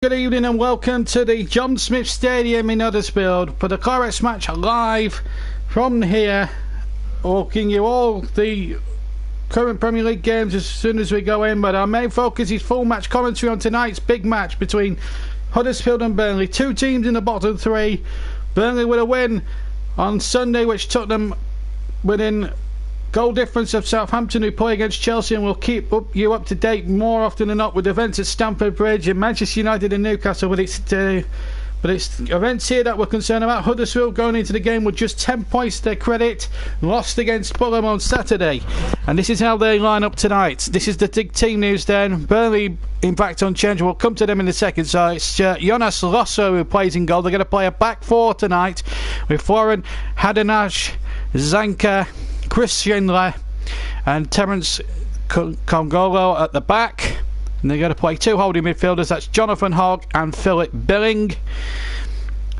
Good evening and welcome to the John Smith Stadium in Huddersfield for the Clarets match live from here, walking you all the current Premier League games as soon as we go in, but our main focus is full match commentary on tonight's big match between Huddersfield and Burnley. Two teams in the bottom three. Burnley with a win on Sunday which took them within goal difference of Southampton, who play against Chelsea, and we'll keep you up to date more often than not with events at Stamford Bridge and Manchester United and Newcastle. But it's events here that we're concerned about. Huddersfield going into the game with just 10 points to their credit, lost against Fulham on Saturday, and this is how they line up tonight. This is the big team news then. Burnley in fact unchanged. We'll come to them in a second. So it's Jonas Rosso who plays in goal. They're going to play a back four tonight with Florent Haddanash, Zanka, Chris Schindler and Terence Congolo at the back, and they're going to play two holding midfielders. That's Jonathan Hogg and Philip Billing,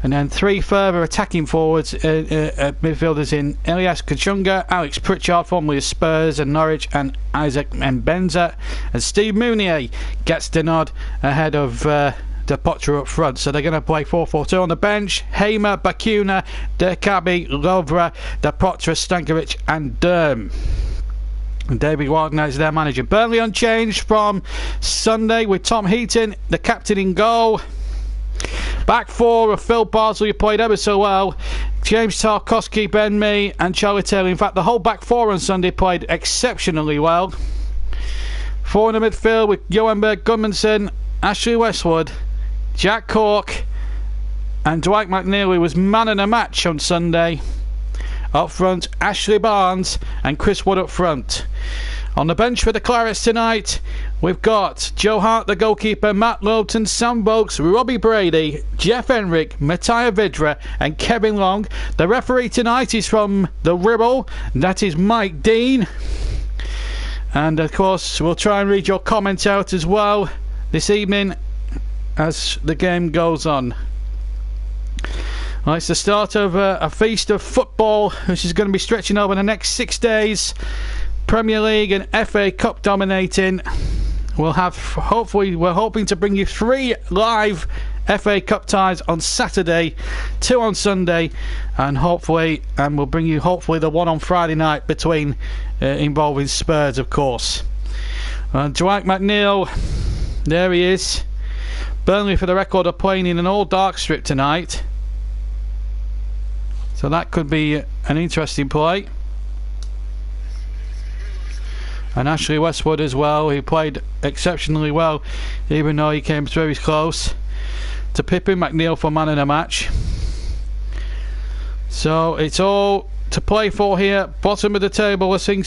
and then three further attacking forwards, midfielders in Elias Kachunga, Alex Pritchard formerly of Spurs and Norwich, and Isaac Mbenza, and Steve Mounier gets the nod ahead of De Potter up front. So they're going to play 4-4-2 on the bench. Hamer, Bakuna, Derkabi, Lovra, De Potter, Stankovic and Derm. And David Wagner is their manager. Burnley unchanged from Sunday with Tom Heaton, the captain, in goal. Back four of Phil Bardsley, who played ever so well. James Tarkowski, Ben Mee and Charlie Taylor. In fact, the whole back four on Sunday played exceptionally well. Four in the midfield with Johan Berg Gudmundsson, Ashley Westwood, Jack Cork and Dwight McNeil, who was man of the match on Sunday. Up front, Ashley Barnes and Chris Wood up front. On the bench for the Clarets tonight, we've got Joe Hart, the goalkeeper, Matt Lowton, Sam Vokes, Robbie Brady, Jeff Henrik, Mattia Vidra and Kevin Long. The referee tonight is from the Ribble, that is Mike Dean. And of course, we'll try and read your comments out as well this evening as the game goes on. Well, it's the start of a feast of football which is going to be stretching over the next 6 days. Premier League and FA Cup dominating. We'll have, hopefully, we're hoping to bring you 3 live FA Cup ties on Saturday, 2 on Sunday, and we'll bring you hopefully the one on Friday night between involving Spurs, of course. Dwight McNeil, there he is. Burnley, for the record, are playing in an all-dark strip tonight, so that could be an interesting play. And Ashley Westwood as well, who played exceptionally well, even though he came very close to Pippin McNeil for man of the match. So it's all to play for here. Bottom of the table, we're seeing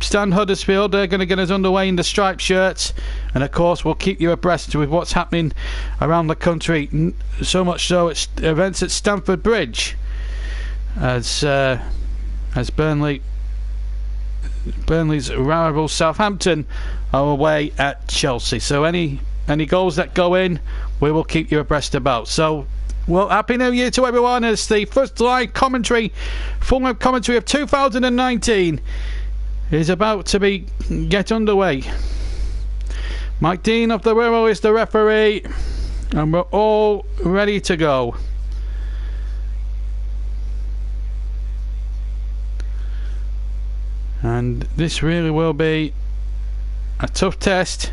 Stan Huddersfield. They're going to get us underway in the striped shirts, and of course we'll keep you abreast with what's happening around the country, so much so it's events at Stamford Bridge as Burnley's rival Southampton are away at Chelsea. So any goals that go in, we will keep you abreast about. So, well, Happy New Year to everyone as the first live commentary, full commentary of 2019 is about to get underway. Mike Dean of the Wirral is the referee, and we're all ready to go. And this really will be a tough test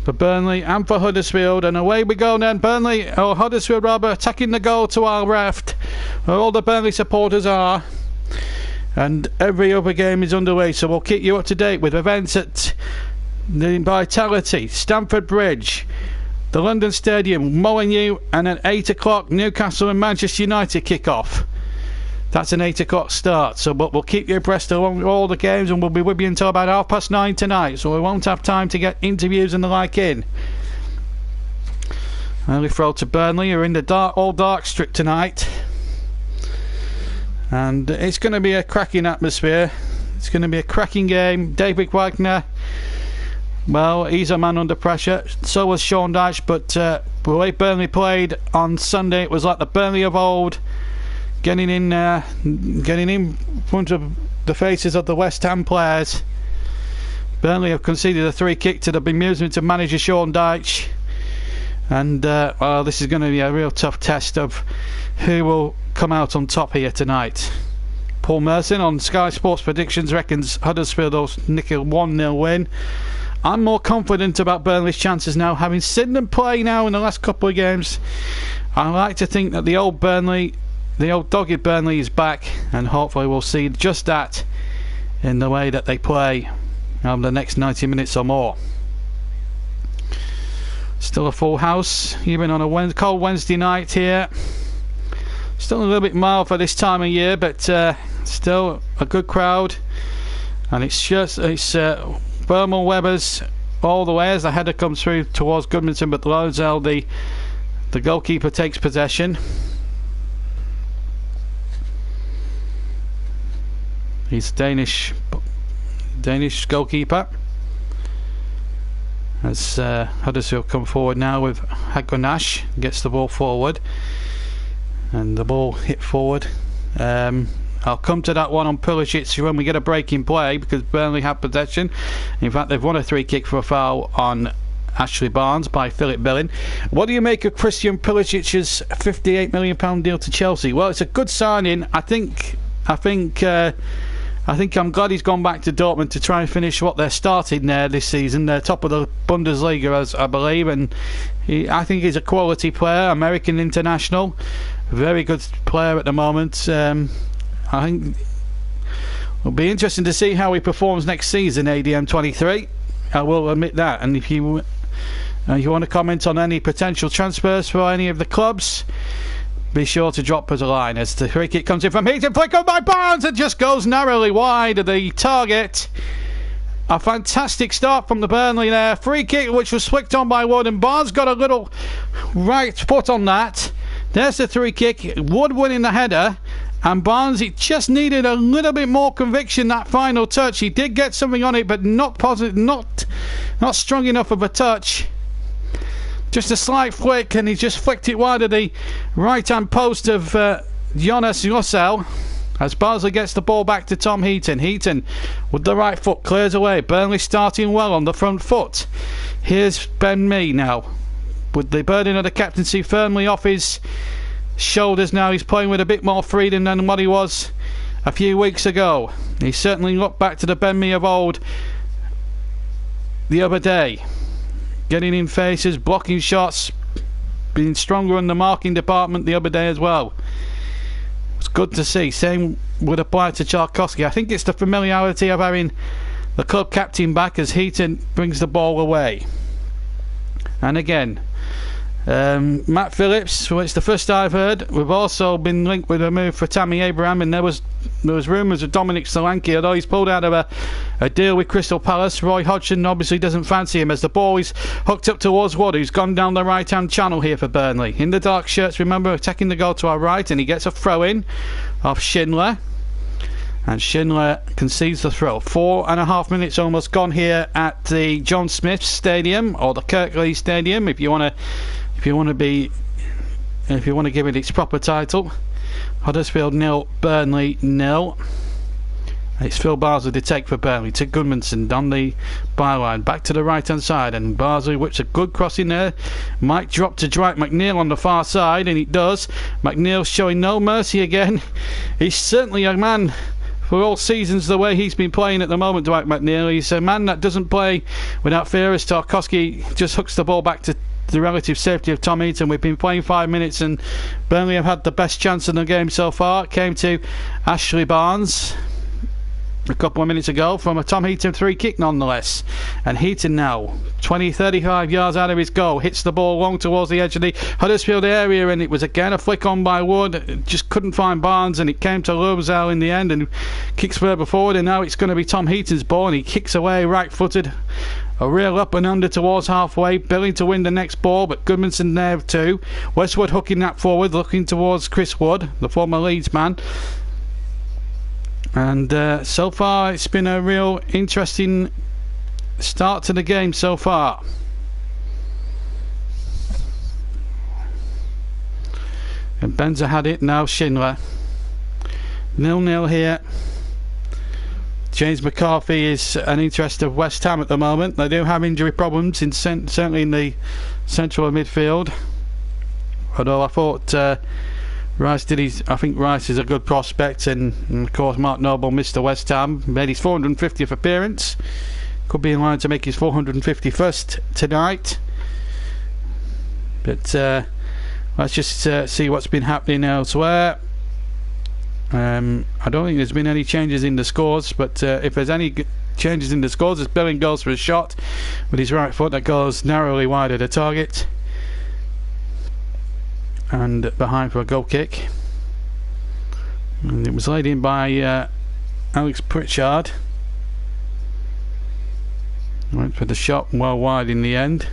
for Burnley and for Huddersfield. And away we go then. Burnley, or Huddersfield rather, attacking the goal to our left, where all the Burnley supporters are. And every other game is underway, so we'll keep you up to date with events at the Vitality, Stamford Bridge, the London Stadium, Molineux, and at 8 o'clock Newcastle and Manchester United kick off. That's an 8 o'clock start, but we'll keep you abreast along all the games, and we'll be with you until about 9:30 tonight, so we won't have time to get interviews and the like in. Early throw to Burnley, who are in the all dark strip tonight, and it's going to be a cracking atmosphere. It's going to be a cracking game. David Wagner, well, he's a man under pressure. So was Sean Dyche, but the way Burnley played on Sunday, it was like the Burnley of old, getting in front of the faces of the West Ham players. Burnley have conceded a 3-kick to the bemusement of manager Sean Dyche. And well, this is going to be a real tough test of who will come out on top here tonight. Paul Merson on Sky Sports Predictions reckons Huddersfield will nick a 1-0 win. I'm more confident about Burnley's chances now, having seen them play now in the last couple of games. I like to think that the old dogged Burnley is back, and hopefully we'll see just that in the way that they play over the next 90 minutes or more. Still a full house, even on a cold Wednesday night here. Still a little bit mild for this time of year, but still a good crowd. And it's Thermal Webbers all the way as the header comes through towards Goodmanson, but Lozell, the goalkeeper, takes possession. He's Danish goalkeeper. As Huddersfield come forward now with Hagonash, gets the ball forward, and the ball hit forward. I'll come to that one on Pulisic when we get a break in play, because Burnley have possession. In fact, they've won a 3-kick for a foul on Ashley Barnes by Philip Billing. What do you make of Christian Pulisic's £58 million deal to Chelsea? Well, it's a good signing. I think I'm glad he's gone back to Dortmund to try and finish what they're starting there this season. They're top of the Bundesliga, as I believe, and I think he's a quality player, American international, very good player at the moment. I think it'll be interesting to see how he performs next season, ADM 23. I will admit that. And if you want to comment on any potential transfers for any of the clubs, be sure to drop us a line as the free kick comes in from Heaton, flick on by Barnes, and just goes narrowly wide of the target. A fantastic start from the Burnley there. Free kick which was flicked on by Wood, and Barnes got a little right foot on that. There's the free kick. Wood winning the header, and Barnes, it just needed a little bit more conviction, that final touch. He did get something on it, but not positive, not strong enough of a touch. Just a slight flick, and he just flicked it wide of the right-hand post of Jonas Rossell, as Barnsley gets the ball back to Tom Heaton. Heaton with the right foot clears away. Burnley starting well on the front foot. Here's Ben Mee now, with the burden of the captaincy firmly off his shoulders now. He's playing with a bit more freedom than what he was a few weeks ago. He certainly looked back to the Ben Mee of old the other day, getting in faces, blocking shots, being stronger in the marking department the other day as well. It's good to see. Same would apply to Tchaikovsky. I think it's the familiarity of having the club captain back as Heaton brings the ball away. And again, Matt Phillips, well, it's the first I've heard. We've also been linked with a move for Tammy Abraham, and there was rumours of Dominic Solanke, although he's pulled out of a deal with Crystal Palace. Roy Hodgson obviously doesn't fancy him, as the ball is hooked up towards Wood, who's gone down the right hand channel here for Burnley. In the dark shirts, remember, attacking the goal to our right, and he gets a throw in off Schindler, and Schindler concedes the throw. 4.5 minutes almost gone here at the John Smith Stadium, or the Kirklees Stadium, if you want to give it its proper title. Huddersfield 0, Burnley 0. It's Phil Barsley to take for Burnley, to Goodmanson on the byline, back to the right hand side, and Barsley whips a good cross in there. Might drop to Dwight McNeil on the far side, and it does. McNeil showing no mercy again. He's certainly a man for all seasons the way he's been playing at the moment, Dwight McNeil. He's a man that doesn't play without fear, as Tarkowski just hooks the ball back to the relative safety of Tom Heaton. We've been playing 5 minutes, and Burnley have had the best chance in the game so far. It came to Ashley Barnes a couple of minutes ago from a Tom Heaton 3-kick nonetheless. And Heaton now 20-35 yards out of his goal, hits the ball long towards the edge of the Huddersfield area, and it was again a flick on by Wood. Just couldn't find Barnes, and it came to Lobzell in the end, and kicks further forward, and now it's going to be Tom Heaton's ball, and he kicks away right footed. A real up and under towards halfway. Billing to win the next ball, but Goodmanson there too. Westwood hooking that forward, looking towards Chris Wood, the former Leeds man. And so far it's been a real interesting start to the game so far. And Benza had it, now Schindler. 0-0 here. James McCarthy is an interest of West Ham at the moment. They do have injury problems, certainly in the central midfield. Although I thought Rice I think Rice is a good prospect, and of course Mark Noble, Mr. West Ham, made his 450th appearance. Could be in line to make his 451st tonight. But let's just see what's been happening elsewhere. I don't think there's been any changes in the scores, but if there's any changes in the scores, as Billing goes for a shot with his right foot that goes narrowly wide of the target and behind for a goal kick, and it was laid in by Alex Pritchard. Went for the shot well wide in the end.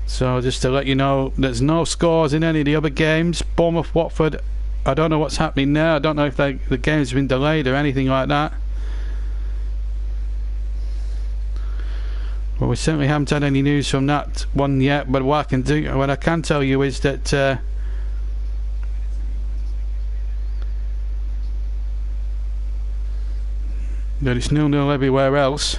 So just to let you know, there's no scores in any of the other games. Bournemouth, Watford, I don't know what's happening there. I don't know if the game's been delayed or anything like that. Well, we certainly haven't had any news from that one yet. But what I can tell you is that that it's 0-0 everywhere else.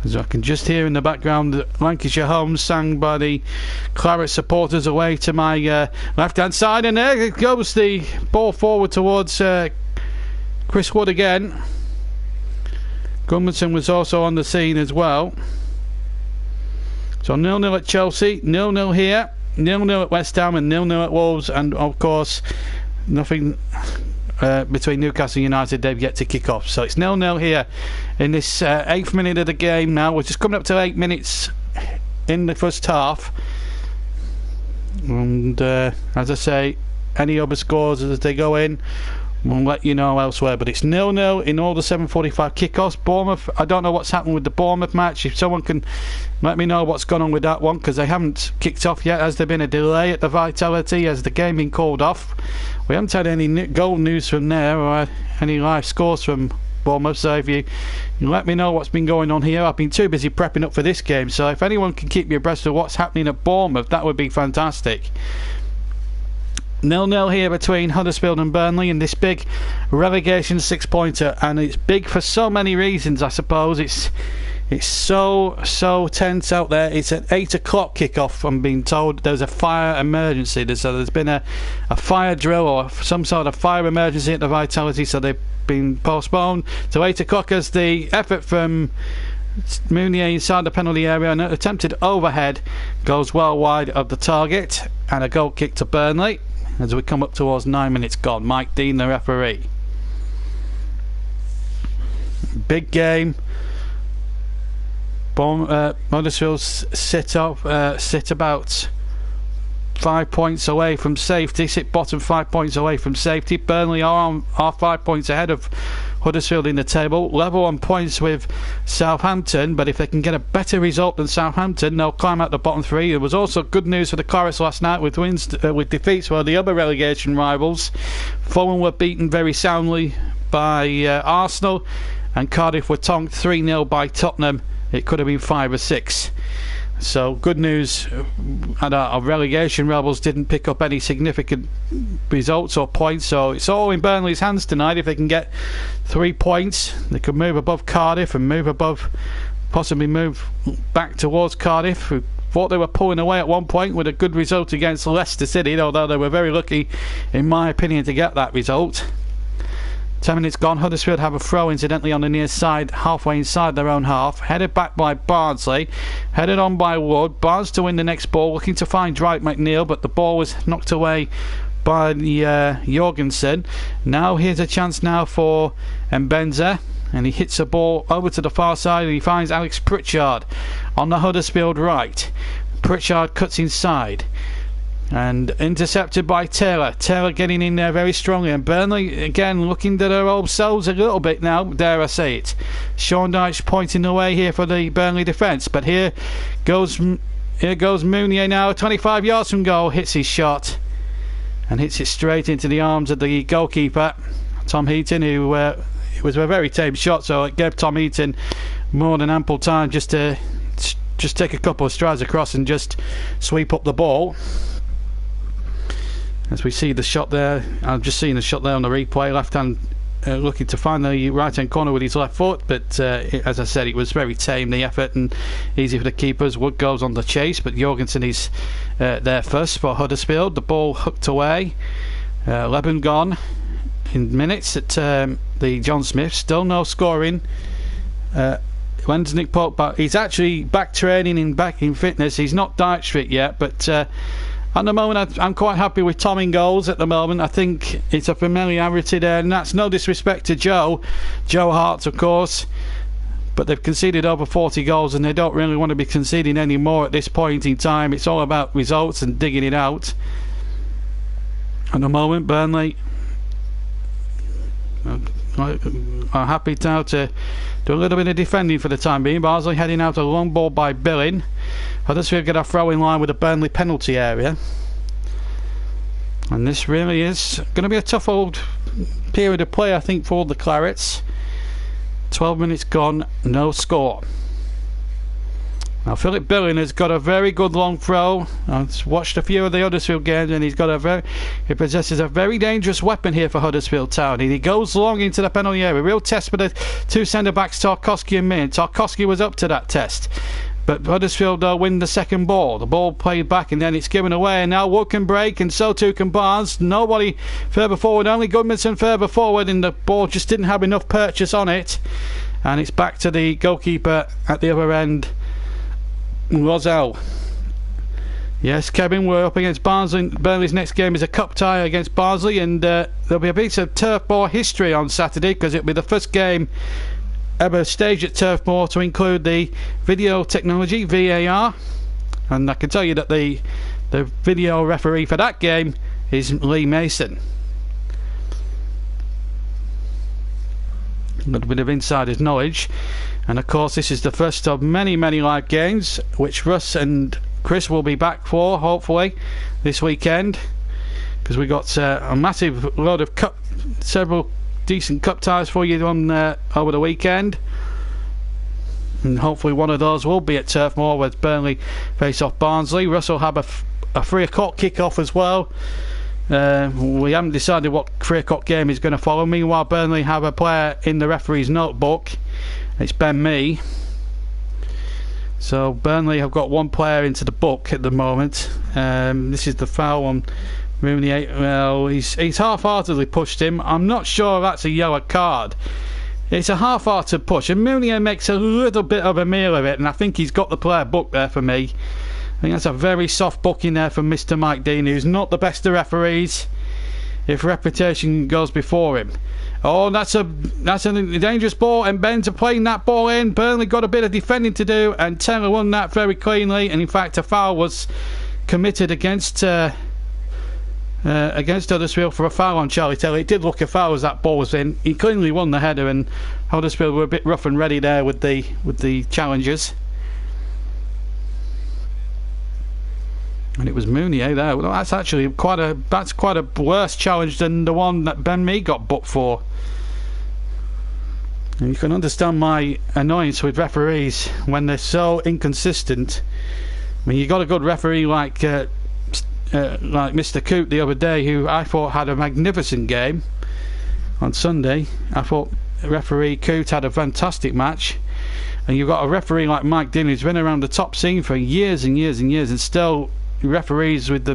As I can just hear in the background, the Lancashire Home sang by the Clarets supporters away to my left-hand side, and there goes the ball forward towards Chris Wood again. Gudmundsson was also on the scene as well. So 0-0 at Chelsea, 0-0 here, 0-0 at West Ham, and 0-0 at Wolves, and of course nothing between Newcastle United. They've yet to kick off, so it's 0-0 here in this 8th minute of the game. Now we're just coming up to 8 minutes in the first half, and as I say, any other scores as they go in, we'll let you know elsewhere. But it's 0-0 in all the 7:45 kickoffs. Bournemouth, I don't know what's happened with the Bournemouth match. If someone can let me know what's gone on with that one, because they haven't kicked off yet. Has there been a delay at the Vitality? Has the game been called off? We haven't had any goal news from there or any live scores from Bournemouth, so if you let me know what's been going on here. I've been too busy prepping up for this game, so if anyone can keep me abreast of what's happening at Bournemouth, that would be fantastic. 0-0 here between Huddersfield and Burnley in this big relegation 6-pointer, and it's big for so many reasons. I suppose it's so tense out there. It's at 8 o'clock kickoff. I'm being told there's a fire emergency. There's been a fire drill or some sort of fire emergency at the Vitality, so they've been postponed to 8 o'clock as the effort from Mounier inside the penalty area, an attempted overhead goes well wide of the target, and a goal kick to Burnley as we come up towards 9 minutes gone. Mike Dean, the referee. Big game. Huddersfield sit about 5 points away from safety, sit bottom 5 points away from safety. Burnley are 5 points ahead of Huddersfield in the table, level on points with Southampton, but if they can get a better result than Southampton, they'll climb out the bottom three. There was also good news for the Clarets last night with defeats for the other relegation rivals. Fulham were beaten very soundly by Arsenal, and Cardiff were tonked 3-0 by Tottenham. It could have been 5 or 6. So good news, and our relegation rebels didn't pick up any significant results or points, so it's all in Burnley's hands tonight. If they can get 3 points, they could move above Cardiff and possibly move back towards Cardiff, who thought they were pulling away at one point with a good result against Leicester City, although they were very lucky, in my opinion, to get that result. 10 minutes gone. Huddersfield have a throw incidentally on the near side, halfway inside their own half, headed back by Bardsley, headed on by Wood. Barnes to win the next ball, looking to find Dwight McNeil, but the ball was knocked away by Jorgensen. Now here's a chance now for Mbenza, and he hits the ball over to the far side, and he finds Alex Pritchard on the Huddersfield right. Pritchard cuts inside and intercepted by Taylor. Taylor getting in there very strongly, and Burnley again looking to their old selves a little bit now, dare I say it. Sean Dyche pointing the way here for the Burnley defence, but here goes Mounier now, 25 yards from goal, hits his shot and hits it straight into the arms of the goalkeeper, Tom Heaton, who it was a very tame shot, so it gave Tom Heaton more than ample time just to just take a couple of strides across and just sweep up the ball. As we see the shot there, I've just seen the shot there on the replay, left hand looking to find the right hand corner with his left foot, but as I said, it was very tame, the effort, and easy for the keepers. Wood goes on the chase, but Jorgensen is there first for Huddersfield. The ball hooked away, 11 gone in minutes at the John Smith. Still no scoring. When's Nick Pope back? He's actually back training and back in fitness. He's not Dyche fit yet, but at the moment I'm quite happy with Tom in goals at the moment. I think it's a familiarity there, and that's no disrespect to Joe Hart, of course, but they've conceded over 40 goals and they don't really want to be conceding any more at this point in time. It's all about results and digging it out. At the moment, Burnley are happy now to do a little bit of defending for the time being. Barnsley heading out a long ball by Billing. Huddersfield get a throw in line with the Burnley penalty area, and this really is going to be a tough old period of play, I think, for the Clarets. 12 minutes gone, no score. Now Philip Billing has got a very good long throw. I've watched a few of the Huddersfield games, and he possesses a very dangerous weapon here for Huddersfield Town. He goes long into the penalty area. Real test for the two centre backs, Tarkowski and Min. Tarkowski was up to that test, but Huddersfield win the second ball. The ball played back and then it's given away, and now Wood can break and so too can Barnes. Nobody further forward, only Goodmanson further forward, and the ball just didn't have enough purchase on it, and it's back to the goalkeeper at the other end, Rosell. Yes, Kevin, we're up against Barnsley. Burnley's next game is a cup tie against Barnsley, and there'll be a piece of Turf Moor history on Saturday, because it'll be the first game ever staged at Turf Moor to include the video technology, VAR, and I can tell you that the video referee for that game is Lee Mason. A little bit of insider's knowledge. And of course, this is the first of many live games which Russ and Chris will be back for, hopefully, this weekend, because we got a massive load of several decent cup ties for you on over the weekend, and hopefully one of those will be at Turf Moor, where Burnley face off Barnsley. Russ will have a 3 o'clock kick-off as well. We haven't decided what 3 o'clock game is going to follow. Meanwhile, Burnley have a player in the referee's notebook. It's Ben Mee. So Burnley have got one player into the book at the moment. This is the foul on Mooney. Well, he's half-heartedly pushed him. I'm not sure that's a yellow card. It's a half-hearted push, and Mooney makes a little bit of a meal of it, and I think he's got the player booked there for me. I think that's a very soft booking there from Mr. Mike Dean, who's not the best of referees if reputation goes before him. Oh, that's a dangerous ball, and Ben's playing that ball in. Burnley got a bit of defending to do, and Taylor won that very cleanly, and in fact a foul was committed against Huddersfield for a foul on Charlie Taylor. It did look a foul as that ball was in. He cleanly won the header, and Huddersfield were a bit rough and ready there with the challengers. And it was Mounier there. Well, that's actually quite a worse challenge than the one that Ben Mee got booked for. And you can understand my annoyance with referees when they're so inconsistent. I mean, you got a good referee like Mr. Coote the other day, who I thought had a magnificent game on Sunday. I thought referee Coote had a fantastic match. And you've got a referee like Mike Dean, who's been around the top scene for years and years and years, and still referees with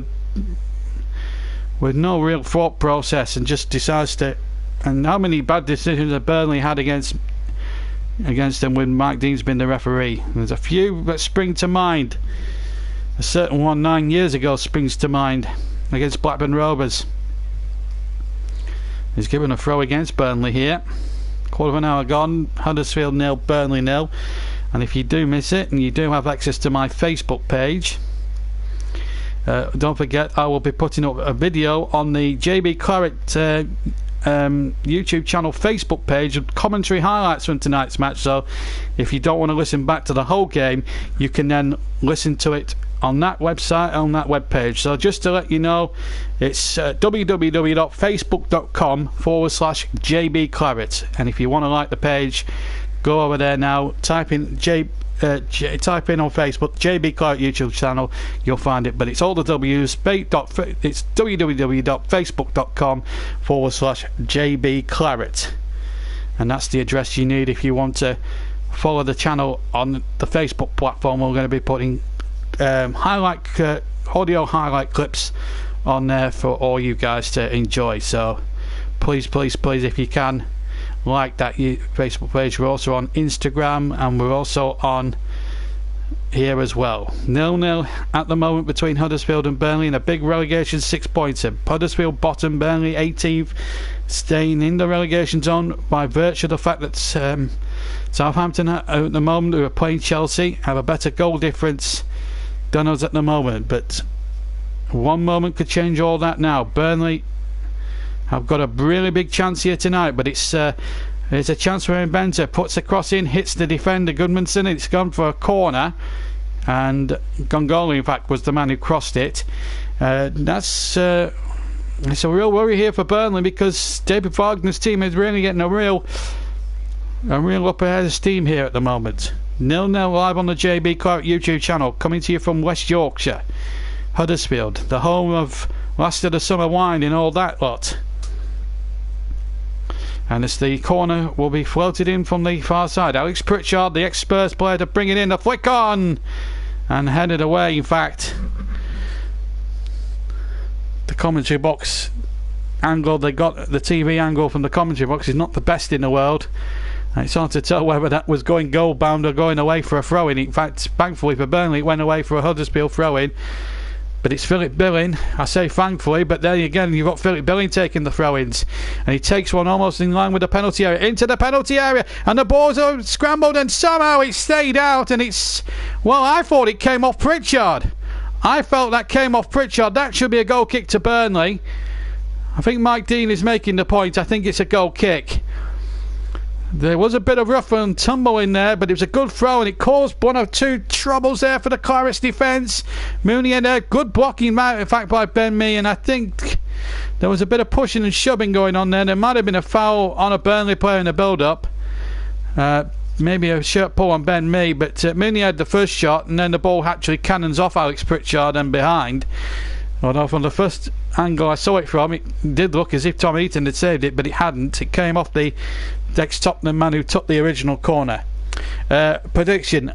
no real thought process, and just decides to. And how many bad decisions have Burnley had against them when Mike Dean's been the referee? There's a few that spring to mind. A certain one 9 years ago springs to mind against Blackburn Rovers. He's given a throw against Burnley here. Quarter of an hour gone. Huddersfield 0, Burnley 0. And if you do miss it, and you do have access to my Facebook page, don't forget, I will be putting up a video on the JB Claret YouTube channel Facebook page of commentary highlights from tonight's match. So if you don't want to listen back to the whole game, you can then listen to it on that website, on that web page. So just to let you know, it's www.facebook.com/JB Claret, and if you want to like the page, go over there now, type in type in on Facebook JB Claret YouTube channel, you'll find it, but it's all the W's. It's www.facebook.com/JB Claret, and that's the address you need if you want to follow the channel on the Facebook platform. We're going to be putting audio highlight clips on there for all you guys to enjoy, so please if you can like that Facebook page. We're also on Instagram, and we're also on here as well. 0-0 at the moment between Huddersfield and Burnley in a big relegation 6-pointer. Huddersfield bottom, Burnley 18th, staying in the relegation zone by virtue of the fact that Southampton at the moment, who are playing Chelsea, have a better goal difference than us at the moment, but one moment could change all that now. Burnley have got a really big chance here tonight, but it's a chance for Benter. Puts a cross in, hits the defender Goodmanson. It's gone for a corner, and Gongoli in fact was the man who crossed it. It's a real worry here for Burnley, because David Wagner's team is really getting a real up ahead of steam here at the moment. 0-0 live on the JB Claret YouTube channel, coming to you from West Yorkshire, Huddersfield, the home of last of the summer wine and all that lot. And as the corner will be floated in from the far side, Alex Pritchard, the ex-Spurs player, to bring it in, a flick on and headed away. In fact, the commentary box angle they got, the TV angle from the commentary box, is not the best in the world. It's hard to tell whether that was going goal bound or going away for a throw-in. In fact, thankfully for Burnley, it went away for a Huddersfield throw-in. But it's Philip Billing. I say thankfully, but then again you've got Philip Billing taking the throw-ins, and he takes one almost in line with the penalty area, into the penalty area, and the ball's scrambled, and somehow it stayed out, and I thought it came off Pritchard. I felt that came off Pritchard. That should be a goal kick to Burnley. I think Mike Dean is making the point. I think it's a goal kick. There was a bit of rough and tumble in there, but it was a good throw, and it caused one or two troubles there for the Clarets defence. Mooney had a good blocking, in fact, by Ben Mee, and I think there was a bit of pushing and shoving going on there. There might have been a foul on a Burnley player in the build-up. Maybe a shirt pull on Ben Mee, but Mooney had the first shot, and then the ball actually cannons off Alex Pritchard and behind. Although from the first angle I saw it from, it did look as if Tom Heaton had saved it, but it hadn't. It came off the ex-Tottenham man who took the original corner. Prediction,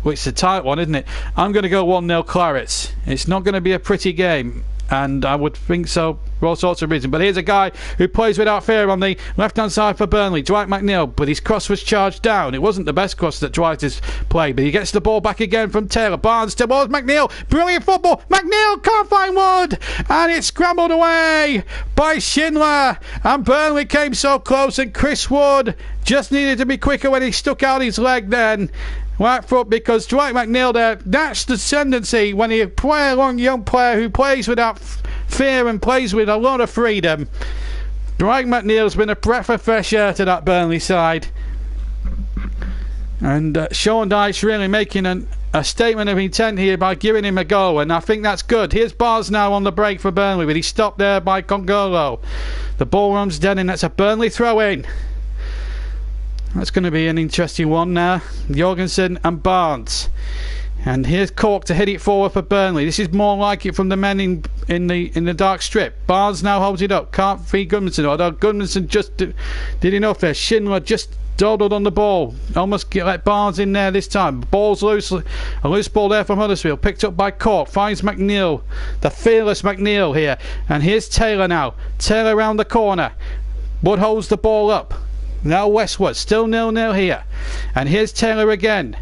well, it's a tight one, isn't it? I'm going to go 1-0 Clarets. It's not going to be a pretty game, and I would think so for all sorts of reasons. But here's a guy who plays without fear on the left-hand side for Burnley, Dwight McNeil, but his cross was charged down. It wasn't the best cross that Dwight has played, but he gets the ball back again from Taylor. Barnes towards McNeil. Brilliant football. McNeil can't find Wood, and it's scrambled away by Schindler, and Burnley came so close, and Chris Wood just needed to be quicker when he stuck out his leg then. Right foot, because Dwight McNeil there, that's the tendency when you play a young player who plays without fear and plays with a lot of freedom. Dwight McNeil's been a breath of fresh air to that Burnley side. And Sean Dyche really making a statement of intent here by giving him a go, and I think that's good. Here's Barnes now on the break for Burnley, but he's stopped there by Congolo. The ball runs dead, and that's a Burnley throw-in. That's going to be an interesting one now. Jorgensen and Barnes. And here's Cork to hit it forward for Burnley. This is more like it from the men in the dark strip. Barnes now holds it up. Can't feed Goodmanson, although Goodmanson just did enough there. Schindler just dawdled on the ball. Almost let Barnes in there this time. Ball's loose. A loose ball there from Huddersfield. Picked up by Cork. Finds McNeil. The fearless McNeil here. And here's Taylor now. Taylor around the corner. Wood holds the ball up. Now westward, still 0-0 here, and here's Taylor again.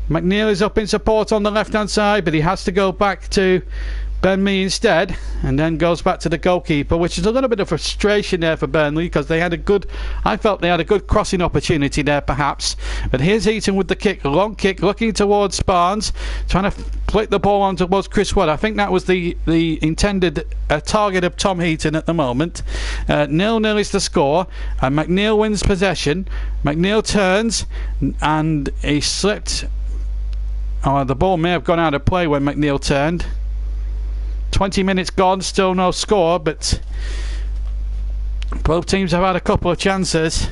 McNeil is up in support on the left hand side, but he has to go back to Ben Mee instead, and then goes back to the goalkeeper, which is a little bit of frustration there for Burnley, because I felt they had a good crossing opportunity there perhaps. But here's Heaton with the kick, long kick, looking towards Barnes, trying to flick the ball on towards Chris Wood. I think that was the intended target of Tom Heaton at the moment. 0-0 is the score, and McNeil wins possession. McNeil turns, and he slipped. The ball may have gone out of play when McNeil turned. 20 minutes gone, still no score, but both teams have had a couple of chances.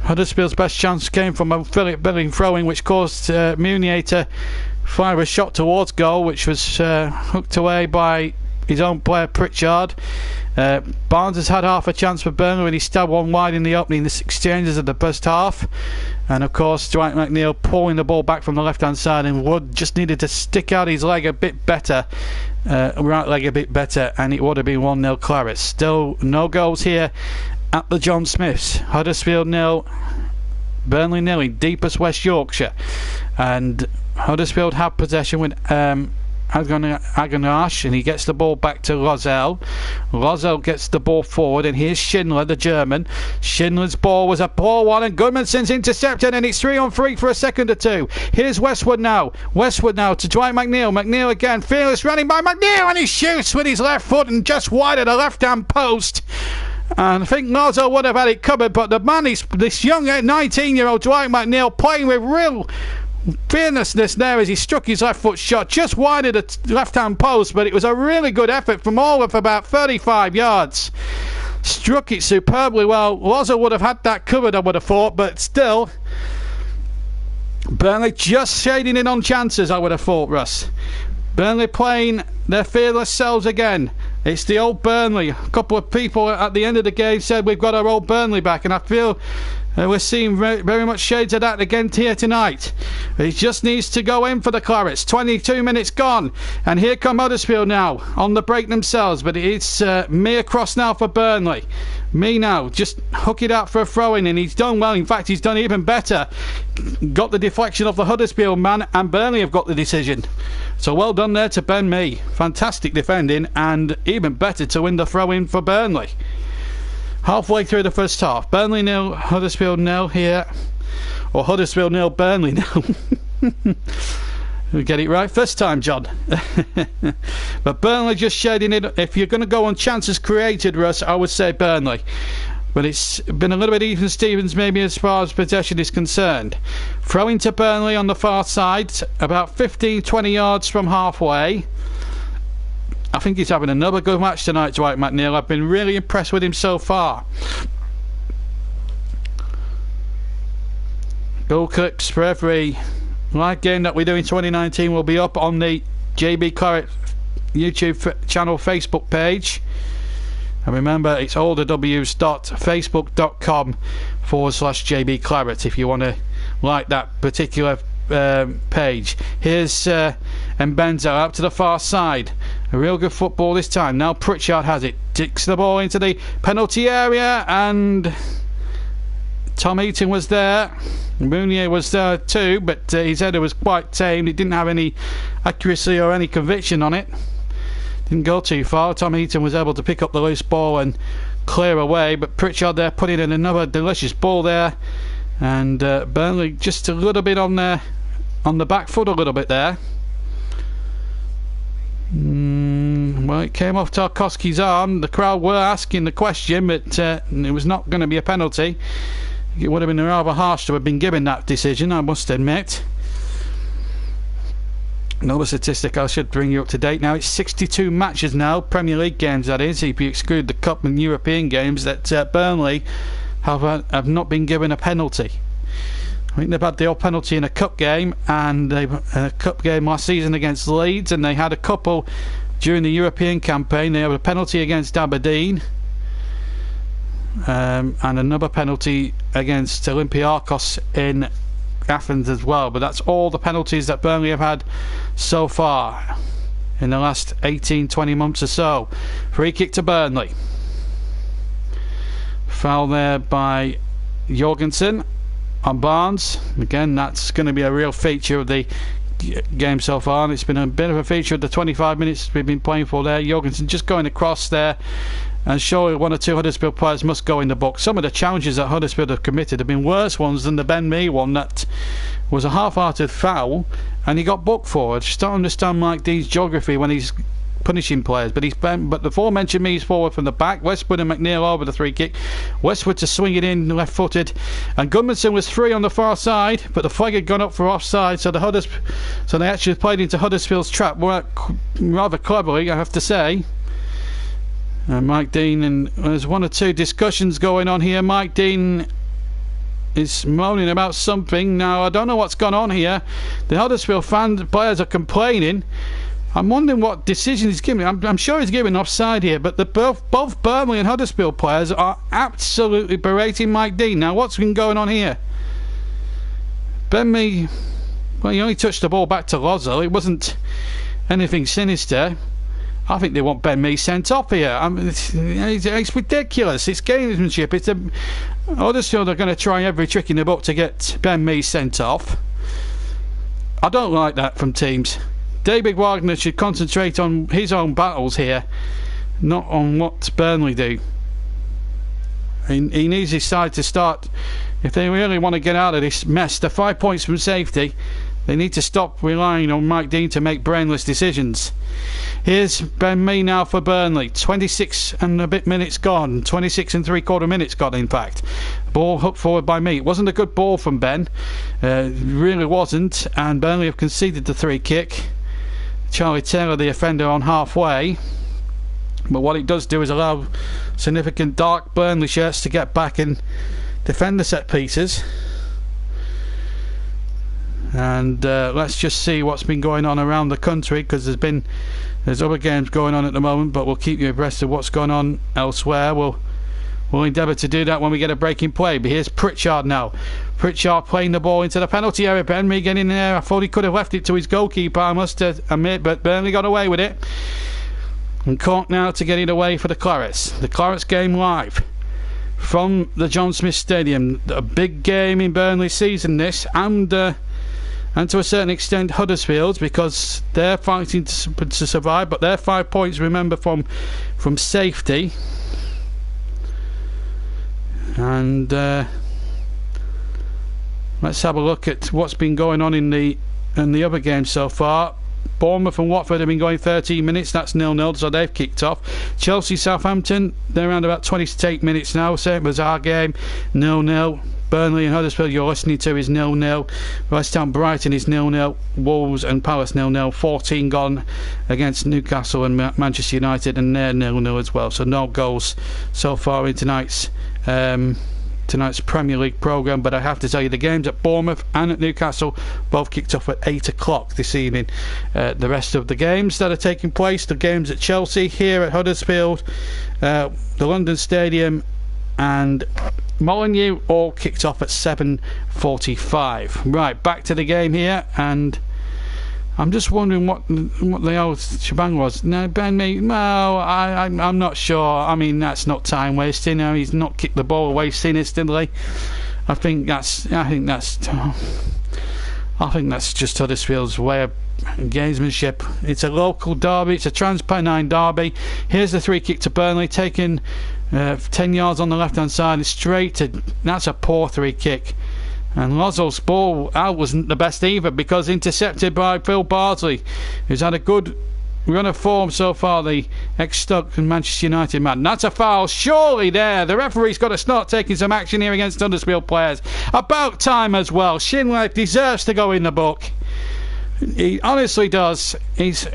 Huddersfield's best chance came from a Philip Billing throw-in, which caused Munier to fire a shot towards goal, which was hooked away by his own player Pritchard. Barnes has had half a chance for Burnley when he stabbed one wide in the opening the exchanges of the first half, and of course Dwight McNeil pulling the ball back from the left hand side, and Wood just needed to stick out his leg a bit better, right leg a bit better, and it would have been 1-0 Clarets. Still no goals here at the John Smiths. Huddersfield 0, Burnley 0 in deepest West Yorkshire, and Huddersfield have possession with Aganash, and he gets the ball back to Lozell. Lozell gets the ball forward, and here's Schindler, the German. Schindler's ball was a poor one, and Goodmanson's intercepted, and it's 3-on-3 for a second or two. Here's Westwood now. Westwood now to Dwight McNeil. McNeil again, fearless running by McNeil, and he shoots with his left foot and just wide of the left-hand post. And I think Lozell would have had it covered, but the man is this young 19-year-old Dwight McNeil playing with real fearlessness there as he struck his left foot shot just wide of the left hand post, but it was a really good effort from all of about 35 yards. Struck it superbly well. Lozell would have had that covered, I would have thought, but still Burnley just shading in on chances, I would have thought, Russ. Burnley playing their fearless selves again. It's the old Burnley. A couple of people at the end of the game said we've got our old Burnley back, and I feel we're seeing very much shades of that again here tonight. He just needs to go in for the Clarets. 22 minutes gone, and here come Huddersfield now on the break themselves, but it's me across now for Burnley. Me now, just hook it out for a throw-in, and he's done well. In fact, he's done even better. Got the deflection of the Huddersfield man, and Burnley have got the decision. So well done there to Ben Mee. Fantastic defending, and even better to win the throw-in for Burnley. Halfway through the first half, Burnley 0, Huddersfield 0 here, or Huddersfield 0, Burnley 0. We get it right first time, John. But Burnley just shading it. If you're going to go on chances created, Russ, I would say Burnley. But it's been a little bit even Stevens maybe as far as possession is concerned. Throwing to Burnley on the far side, about 15-20 yards from halfway. I think he's having another good match tonight, Dwight McNeil. I've been really impressed with him so far. Goal clips for every live game that we do in 2019 will be up on the JB Claret YouTube channel Facebook page. And remember, it's allthews.facebook.com/JB Claret if you want to like that particular page. Here's Mbenza up to the far side. A real good football this time. Now Pritchard has it. Dicks the ball into the penalty area, and Tom Heaton was there. Munier was there too, but his header was quite tame. It didn't have any accuracy or any conviction on it. Didn't go too far. Tom Heaton was able to pick up the loose ball and clear away, but Pritchard there putting in another delicious ball there, and Burnley just a little bit on the back foot a little bit there. Well, it came off Tarkowski's arm. The crowd were asking the question, but it was not going to be a penalty. It would have been rather harsh to have been given that decision, I must admit. Another statistic I should bring you up to date now. It's 62 matches now, Premier League games that is, if you exclude the Cup and European games, that Burnley have not been given a penalty. I think they've had the odd penalty in a cup game, and a cup game last season against Leeds, and they had a couple during the European campaign. They had a penalty against Aberdeen, and another penalty against Olympiacos in Athens as well. But that's all the penalties that Burnley have had so far in the last 18-20 months or so. Free kick to Burnley. Foul there by Jorgensen on Barnes. Again, that's going to be a real feature of the game so far, and it's been a bit of a feature of the 25 minutes we've been playing for there. Jorgensen just going across there, and surely one or two Huddersfield players must go in the book. Some of the challenges that Huddersfield have committed have been worse ones than the Ben Mee one that was a half-hearted foul and he got booked for. I just don't understand Mike Dean's geography when he's punishing players, but the aforementioned Mees forward from the back. Westwood and McNeil over the free kick. Westwood to swing it in left-footed, and Goodmanson was free on the far side, but the flag had gone up for offside, so they actually played into Huddersfield's trap rather cleverly, I have to say. Mike Dean, and there's one or two discussions going on here. Mike Dean is moaning about something. Now, I don't know what's gone on here. The Huddersfield players are complaining. I'm wondering what decision he's giving. I'm sure he's giving offside here, but both Burnley and Huddersfield players are absolutely berating Mike Dean. Now, what's been going on here? Ben Mee, well, he only touched the ball back to Lozzo. It wasn't anything sinister. I think they want Ben Mee sent off here. It's ridiculous. It's gamesmanship. Huddersfield are going to try every trick in the book to get Ben Mee sent off. I don't like that from teams. David Wagner should concentrate on his own battles here, not on what Burnley do. He needs his side to start. If they really want to get out of this mess, they're 5 points from safety. They need to stop relying on Mike Dean to make brainless decisions. Here's Ben Mee now for Burnley. 26 and a bit minutes gone. 26 and 3/4 minutes gone, in fact. Ball hooked forward by Mee. It wasn't a good ball from Ben. It really wasn't. And Burnley have conceded the free kick. Charlie Taylor, the offender, on halfway. But what it does do is allow significant dark Burnley shirts to get back and defend the set pieces. And let's just see what's been going on around the country, because there's other games going on at the moment, but we'll keep you abreast of what's going on elsewhere. We'll endeavour to do that when we get a break in play. But here's Pritchard now. Pritchard playing the ball into the penalty area. Ben Mee getting in there. I thought he could have left it to his goalkeeper, I must admit, but Burnley got away with it. And Cork now to get it away for the Clarets. The Clarets game live from the John Smith Stadium. A big game in Burnley season this, and to a certain extent Huddersfield, because they're fighting to survive, but they're 5 points, remember, from safety. And let's have a look at what's been going on in the other games so far. Bournemouth and Watford have been going 13 minutes. That's 0-0, so they've kicked off. Chelsea, Southampton, they're around about 28 minutes now. Same as our game, 0-0. Burnley and Huddersfield you're listening to is 0-0. West Ham Brighton is 0-0. Wolves and Palace 0-0. 14 gone against Newcastle and Manchester United, and they're 0-0 as well. So no goals so far in tonight's Premier League programme. But I have to tell you, the games at Bournemouth and at Newcastle both kicked off at 8 o'clock this evening. The rest of the games that are taking place, the games at Chelsea, here at Huddersfield, the London Stadium and Molineux, all kicked off at 7:45. Right, back to the game here, and I'm just wondering what the old shebang was. Now, Ben Mee, no, I'm not sure. I mean, that's not time wasting. He's not kicked the ball away sinisterly. I think that's just Huddersfield's way of gamesmanship. It's a local derby. It's a Transpennine derby. Here's the free kick to Burnley, taken 10 yards on the left hand side, straight to. That's a poor free kick. And Lozzo's ball out wasn't the best either, because intercepted by Phil Bardsley, who's had a good run of form so far, the ex-Stoke and Manchester United man. That's a foul, surely there. The referee's got to start taking some action here against Huddersfield players. About time as well. Shinley deserves to go in the book. He honestly does. He's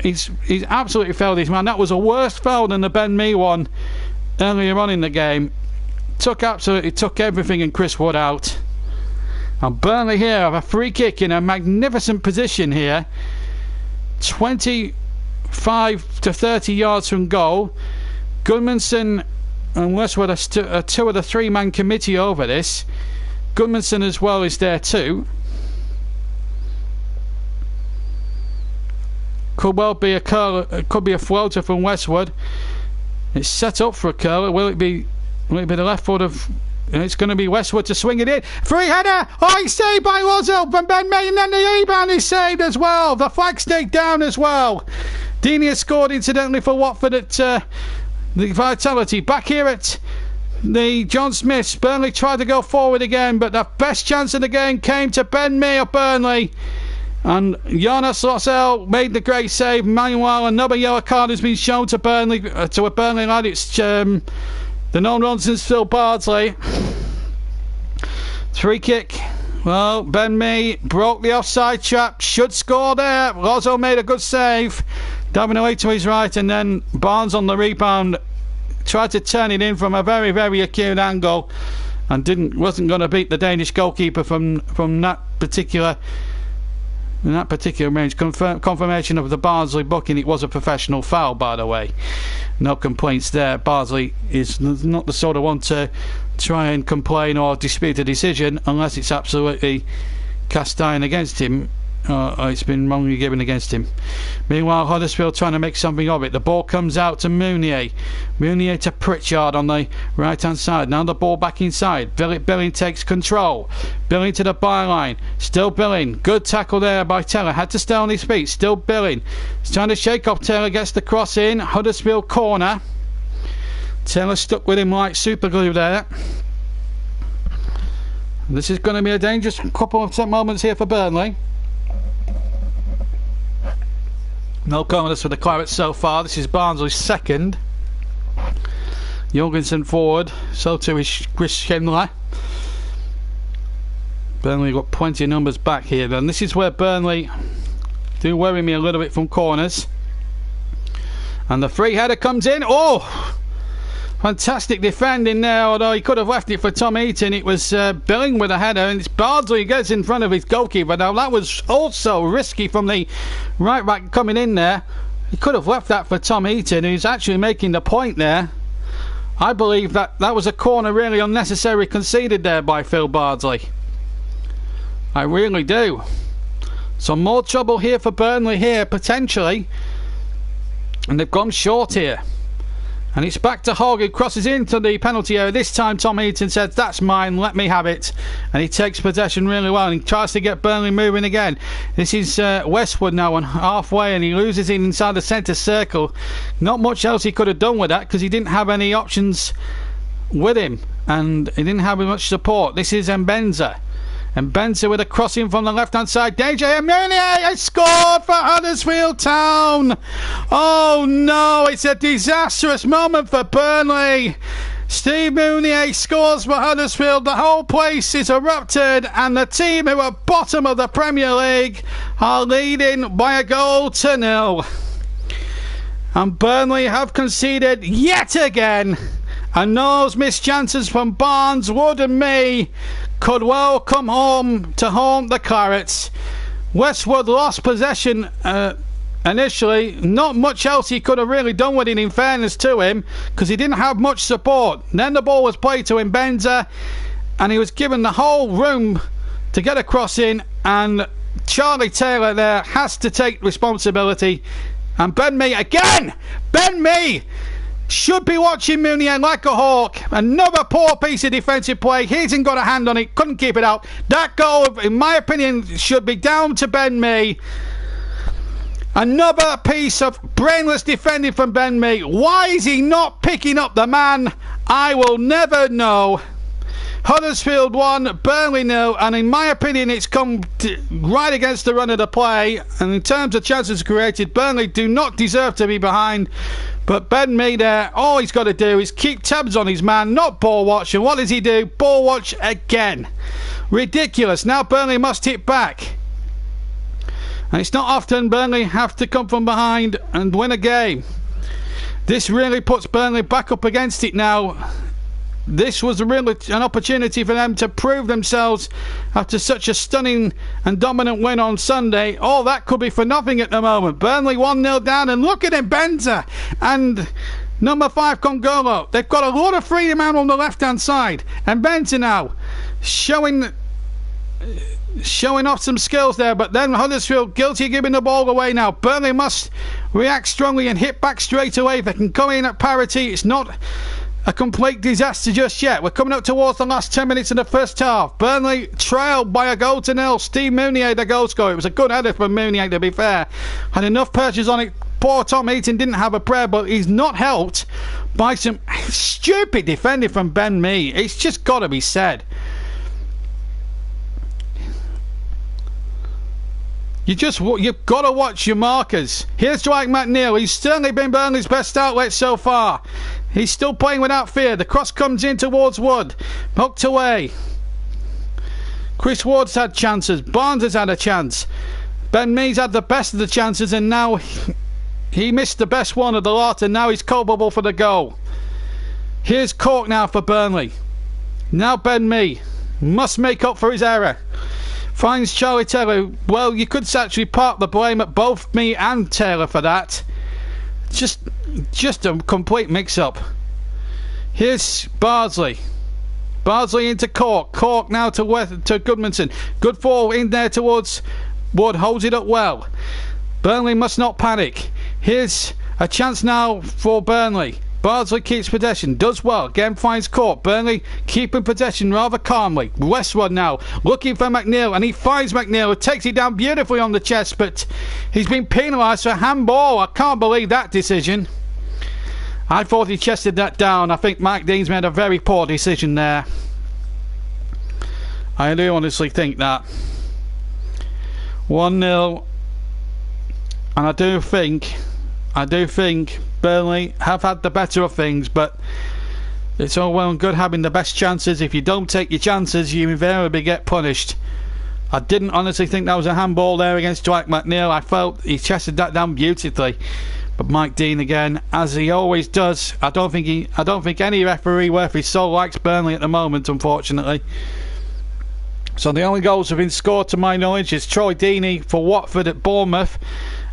absolutely failed his man. That was a worse foul than the Ben Mee one earlier on in the game. Took everything and Chris Wood out. And Burnley here have a free kick in a magnificent position here. 25 to 30 yards from goal. Gudmundsson and Westwood are two of the three-man committee over this. Gudmundsson as well is there too. Could well be a curler. It could be a floater from Westwood. It's set up for a curler. Will it be the left foot of? It's going to be Westwood to swing it in. Free header. Oh, it's saved by Lozzo from Ben Mee, and then the rebound is saved as well. The flag stayed down as well. Deeney has scored incidentally for Watford at the Vitality. Back here at the John Smiths. Burnley tried to go forward again, but the best chance of the game came to Ben Mee of Burnley. And Jonas Lossell made the great save. Meanwhile, another yellow card has been shown to Burnley, to a Burnley lad. It's the no-nonsense Phil Bardsley. Free kick. Well, Ben Mee broke the offside trap. Should score there. Lozzo made a good save. Diving away to his right, and then Barnes on the rebound tried to turn it in from a very, very acute angle. and wasn't going to beat the Danish goalkeeper from that particular range. Confirmation of the Barnsley booking. It was a professional foul, by the way. No complaints there. Barnsley is not the sort of one to try and complain or dispute a decision unless it's absolutely cast iron against him, or it's been wrongly given against him. Meanwhile, Huddersfield trying to make something of it. The ball comes out to Mounier to Pritchard on the right hand side. Now the ball back inside. Billing takes control. Billing to the byline. Still Billing. Good tackle there by Taylor. Had to stay on his feet. Still Billing. He's trying to shake off Taylor. Gets the cross in. Huddersfield corner. Taylor stuck with him like super glue there. This is going to be a dangerous couple of moments here for Burnley. No corners for the Clarets so far. This is Barnsley's second. Jorgensen forward. So too is Chris Schindler. Burnley got plenty of numbers back here then. This is where Burnley do worry me a little bit from corners. And the free header comes in. Oh! Fantastic defending there, although he could have left it for Tom Eaton. It was Billing with a header, and it's Bardsley gets in front of his goalkeeper. Now that was also risky from the right back coming in there. He could have left that for Tom Eaton, who's actually making the point there. I believe that was a corner really unnecessary conceded there by Phil Bardsley. I really do. Some more trouble here for Burnley here, potentially. And they've gone short here. And it's back to Hogg, who crosses into the penalty area. This time Tom Eaton says, that's mine, let me have it. And he takes possession really well, and he tries to get Burnley moving again. This is Westwood now on halfway, and he loses it inside the centre circle. Not much else he could have done with that, because he didn't have any options with him, and he didn't have much support. This is Mbenza. And Benza with a crossing from the left hand side. DJ Mounier has scored for Huddersfield Town. Oh no, it's a disastrous moment for Burnley. Steve Mounier scores for Huddersfield. The whole place is erupted, and the team who are bottom of the Premier League are leading by 1-0. And Burnley have conceded yet again. And those missed chances from Barnes, Wood and me could well come home to haunt the Clarets. Westwood lost possession initially. Not much else he could have really done with it, in fairness to him, because he didn't have much support. Then the ball was played to Mbenza, and he was given the whole room to get a cross in, and Charlie Taylor there has to take responsibility. And Ben Mee again! Ben Mee should be watching Mounier like a hawk. Another poor piece of defensive play. He hasn't got a hand on it. Couldn't keep it out. That goal, in my opinion, should be down to Ben Mee. Another piece of brainless defending from Ben Mee. Why is he not picking up the man? I will never know. Huddersfield 1, Burnley 0, and in my opinion it's come right against the run of the play. And in terms of chances created, Burnley do not deserve to be behind. But Ben Mee there, all he's got to do is keep tabs on his man, not ball watch. And what does he do? Ball watch again. Ridiculous. Now Burnley must hit back. And it's not often Burnley have to come from behind and win a game. This really puts Burnley back up against it now. This was really an opportunity for them to prove themselves after such a stunning and dominant win on Sunday. All that could be for nothing at the moment. Burnley 1-0 down, and look at him, Benza and number 5 Congolo. They've got a lot of freedom out on the left hand side, and Benza now showing off some skills there, but then Huddersfield guilty of giving the ball away now. Burnley must react strongly and hit back straight away. If they can come in at parity, it's not a complete disaster just yet. We're coming up towards the last 10 minutes of the first half. Burnley trailed by 1-0. Steve Mounier the goal scorer. It was a good header from Mounier, to be fair. Had enough pressures on it. Poor Tom Eaton didn't have a prayer, but he's not helped by some stupid defending from Ben Mee. It's just got to be said. You've got to watch your markers. Here's Dwight McNeil. He's certainly been Burnley's best outlet so far. He's still playing without fear. The cross comes in towards Wood. Hooked away. Chris Ward's had chances. Barnes has had a chance. Ben Mee's had the best of the chances, and now he missed the best one of the lot, and now he's culpable for the goal. Here's Cork now for Burnley. Now Ben Mee must make up for his error. Finds Charlie Taylor. Well, you could actually park the blame at both me and Taylor for that. Just a complete mix-up. Here's Bardsley. Bardsley into Cork. Cork now to Goodmanson. Good ball in there towards Wood. Holds it up well. Burnley must not panic. Here's a chance now for Burnley. Bardsley keeps possession, does well, again finds Cork. Burnley keeping possession rather calmly. Westwood now looking for McNeil, and he finds McNeil, who takes it down beautifully on the chest, but he's been penalised for handball. I can't believe that decision. I thought he chested that down. I think Mike Dean's made a very poor decision there. I do honestly think that. 1-0, and I do think Burnley have had the better of things, but it's all well and good having the best chances. If you don't take your chances, you invariably get punished. I didn't honestly think that was a handball there against Dwight McNeil. I felt he chested that down beautifully, but Mike Dean again, as he always does. I don't think any referee worth his salt likes Burnley at the moment, unfortunately. So the only goals have been scored to my knowledge is Troy Deeney for Watford at Bournemouth,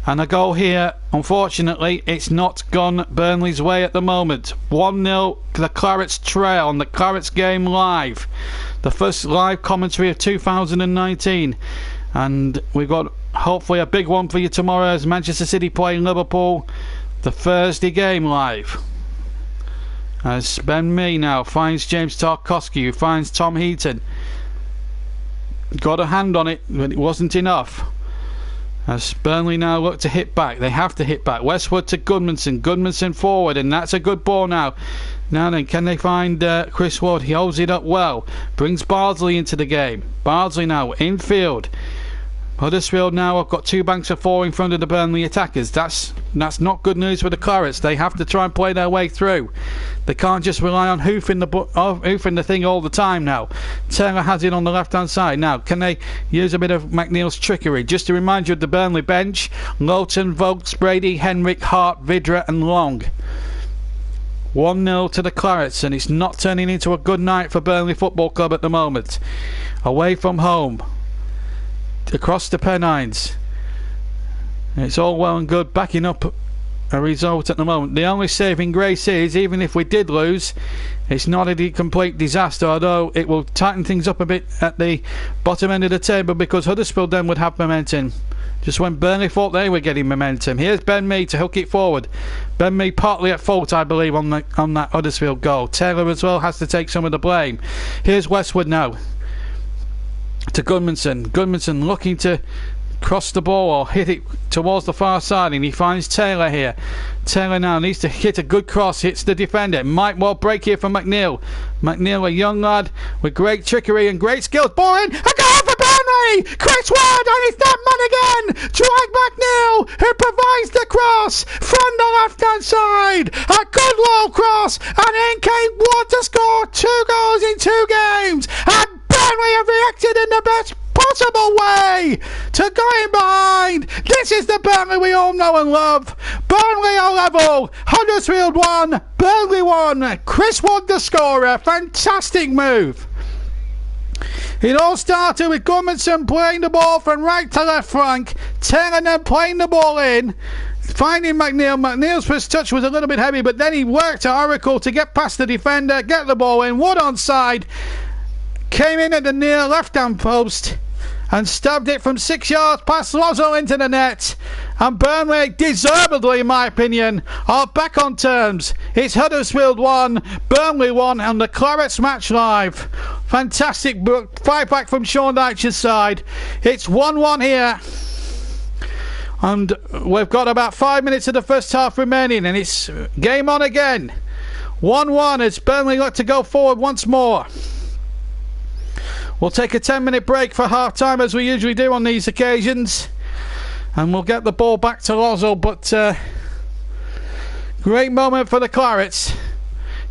and a goal here. Unfortunately, it's not gone Burnley's way at the moment. 1-0 the Clarets trail on the Clarets Game Live, the first live commentary of 2019, and we've got hopefully a big one for you tomorrow as Manchester City playing Liverpool, the Thursday game live. As Ben Mee now finds James Tarkowski, who finds Tom Heaton. Got a hand on it, but it wasn't enough. As Burnley now look to hit back. They have to hit back. Westwood to Goodmanson. Goodmanson forward, and that's a good ball now. Now then, can they find Chris Wood? He holds it up well. Brings Bardsley into the game. Bardsley now infield. Huddersfield now have got two banks of four in front of the Burnley attackers. That's not good news for the Clarets. They have to try and play their way through. They can't just rely on hoofing the thing all the time now. Taylor has it on the left hand side. Now, can they use a bit of McNeil's trickery? Just to remind you of the Burnley bench: Lowton, Vokes, Brady, Henrik, Hart, Vidra and Long. 1-0 to the Clarets, and it's not turning into a good night for Burnley Football Club at the moment. Away from home, across the Pennines. It's all well and good backing up a result at the moment. The only saving grace is, even if we did lose, it's not a complete disaster, although it will tighten things up a bit at the bottom end of the table, because Huddersfield then would have momentum, just when Burnley thought they were getting momentum. Here's Ben Mee to hook it forward. Ben Mee partly at fault, I believe, on that Huddersfield goal. Taylor as well has to take some of the blame. Here's Westwood now to Goodmanson. Goodmanson looking to cross the ball or hit it towards the far side, and he finds Taylor here. Taylor now needs to hit a good cross, hits the defender. Might well break here for McNeil. McNeil, a young lad with great trickery and great skills. Ball in, a goal for Burnley! Chris Wood, and it's that man again! Dwight McNeil, who provides the cross from the left hand side. A good low cross, and in came Wood to score 2 goals in 2 games. And Burnley have reacted in the best possible way to going behind. This is the Burnley we all know and love. Burnley are level. Huddersfield 1, Burnley 1. Chris Wood the scorer. Fantastic move. It all started with Goodmanson playing the ball from right to left flank. Taylor then playing the ball in, finding McNeil. McNeil's first touch was a little bit heavy, but then he worked at Oracle to get past the defender, get the ball in. Wood onside. Came in at the near left-hand post and stabbed it from 6 yards past Lozzo into the net. And Burnley, deservedly in my opinion, are back on terms. It's Huddersfield 1, Burnley 1 on the Clarets Match Live. Fantastic fight back from Sean Dyche's side. It's 1-1 here. And we've got about 5 minutes of the first half remaining, and it's game on again. 1-1 as Burnley look to go forward once more. We'll take a 10-minute break for half-time, as we usually do on these occasions, and we'll get the ball back to Lozzo. But great moment for the Clarets.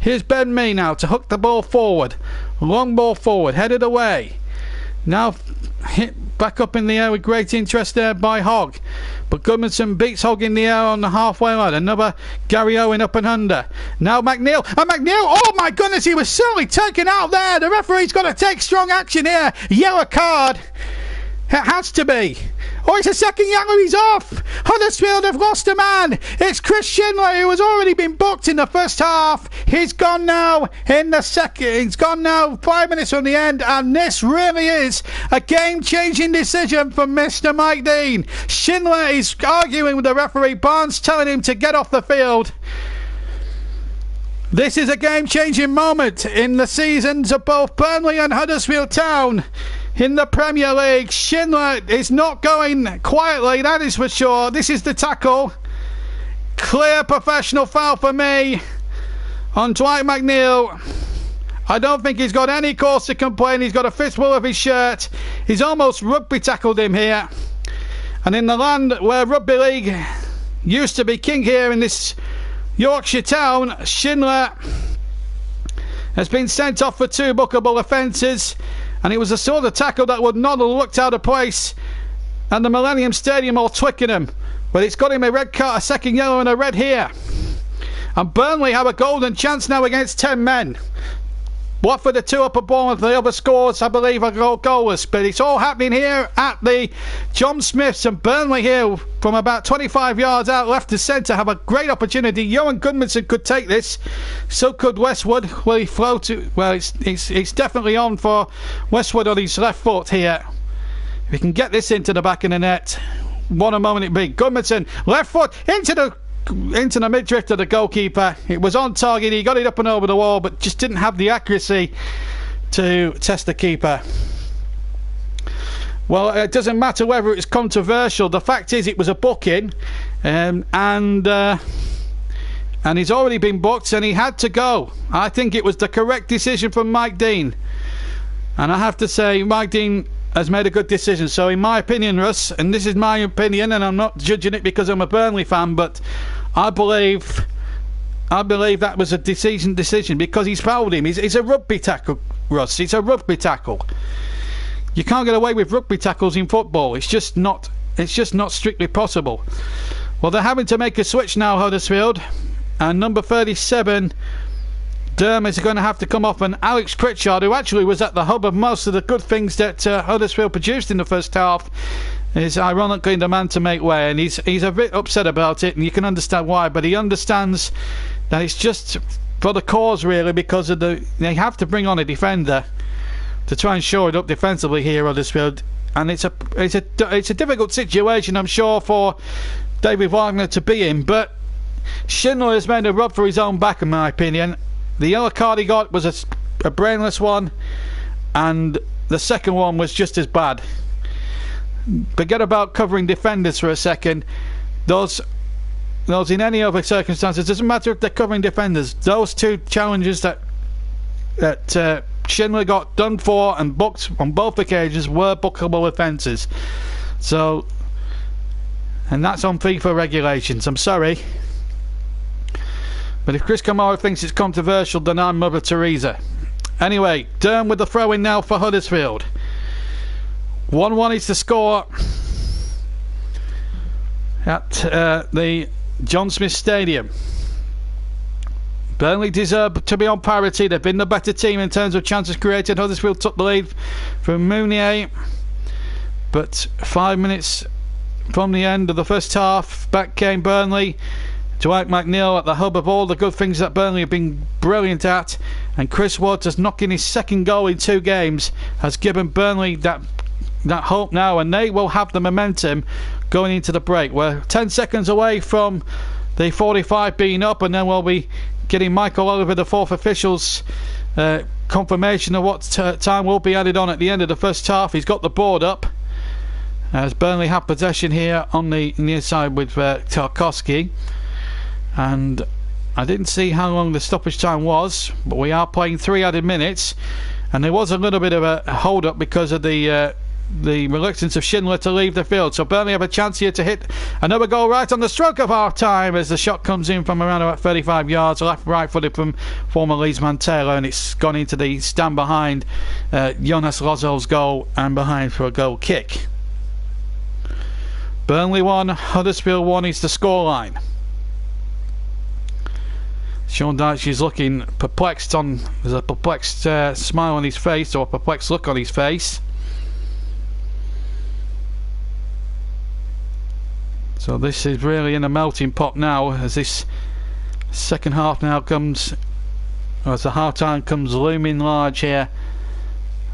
Here's Ben Mee now to hook the ball forward. Long ball forward, headed away. Now back up in the air with great interest there by Hogg. But Goodmanson beats Hogg in the air on the halfway line. Another Gary Owen up and under. Now McNeil. And McNeil, oh my goodness, he was certainly taken out there. The referee's got to take strong action here. Yellow card. It has to be. Oh, it's a second yellow, he's off. Huddersfield have lost a man. It's Chris Schindler, who has already been booked in the first half. He's gone now in the second. He's gone now 5 minutes from the end, and this really is a game-changing decision from Mr. Mike Dean. Schindler is arguing with the referee. Barnes telling him to get off the field. This is a game-changing moment in the seasons of both Burnley and Huddersfield Town. In the Premier League, Schindler is not going quietly, that is for sure. This is the tackle. Clear professional foul for me on Dwight McNeil. I don't think he's got any cause to complain. He's got a fistful of his shirt. He's almost rugby tackled him here. And in the land where rugby league used to be king here in this Yorkshire town, Schindler has been sent off for 2 bookable offences. And it was the sort of tackle that would not have looked out of place at the Millennium Stadium or Twickenham. But it's got him a red card, a second yellow and a red here. And Burnley have a golden chance now against 10 men. Watford are 2 up at Bournemouth. The other scores, I believe, are goalless. But it's all happening here at the John Smiths. And Burnley here, from about 25 yards out left to centre, have a great opportunity. Johan Goodmanson could take this. So could Westwood. Will he flow to... Well, it's definitely on for Westwood on his left foot here. If he can get this into the back of the net, what a moment it be. Goodmanson, left foot, into the mid-drift of the goalkeeper. It was on target, he got it up and over the wall, but just didn't have the accuracy to test the keeper. Well, it doesn't matter whether it's controversial. The fact is it was a booking, and he's already been booked and he had to go. I think it was the correct decision from Mike Dean, and I have to say Mike Dean has made a good decision. So in my opinion, Russ, and this is my opinion, and I'm not judging it because I'm a Burnley fan, but I believe that was a decision because he's fouled him. It's a rugby tackle, Russ. It's a rugby tackle. You can't get away with rugby tackles in football. It's just not strictly possible. Well, they're having to make a switch now, Huddersfield, and number 37 Durham is going to have to come off, and Alex Pritchard, who actually was at the hub of most of the good things that Huddersfield produced in the first half, is ironically the man to make way, and he's a bit upset about it, and you can understand why, but he understands that it's just for the cause really, because of they have to bring on a defender to try and shore it up defensively here, Huddersfield, and it's a difficult situation, I'm sure, for David Wagner to be in, but Schindler has made a rub for his own back, in my opinion. The yellow card he got was a brainless one, and the second one was just as bad. Forget about covering defenders for a second. Those in any other circumstances, doesn't matter if they're covering defenders, those 2 challenges that Schindler got done for and booked on both occasions were bookable offences. So, and that's on FIFA regulations. I'm sorry, but if Chris Kamara thinks it's controversial, then I'm Mother Teresa. Anyway, Durham with the throw-in now for Huddersfield. 1-1 is the score at the John Smith Stadium. Burnley deserve to be on parity. They've been the better team in terms of chances created. Huddersfield took the lead from Mounier, but 5 minutes from the end of the first half, back came Burnley. Dwight McNeil at the hub of all the good things that Burnley have been brilliant at, and Chris Waters knocking his second goal in 2 games has given Burnley that hope now, and they will have the momentum going into the break. We're 10 seconds away from the 45 being up, and then we'll be getting Michael Oliver, the 4th official's confirmation of what time will be added on at the end of the first half. He's got the board up as Burnley have possession here on the near side with Tarkowski. And I didn't see how long the stoppage time was, but we are playing 3 added minutes, and there was a little bit of a hold up because of the the reluctance of Schindler to leave the field. So Burnley have a chance here to hit another goal right on the stroke of half-time as the shot comes in from around about 35 yards, right-footed from former Leedsman Taylor, and it's gone into the stand behind Jonas Lozo's goal and behind for a goal kick. Burnley 1, Huddersfield 1 is the scoreline. Sean Dyche is looking perplexed. There's a perplexed smile on his face, or a perplexed look on his face. So this is really in a melting pot now, as this second half now comes, or as the half time comes looming large here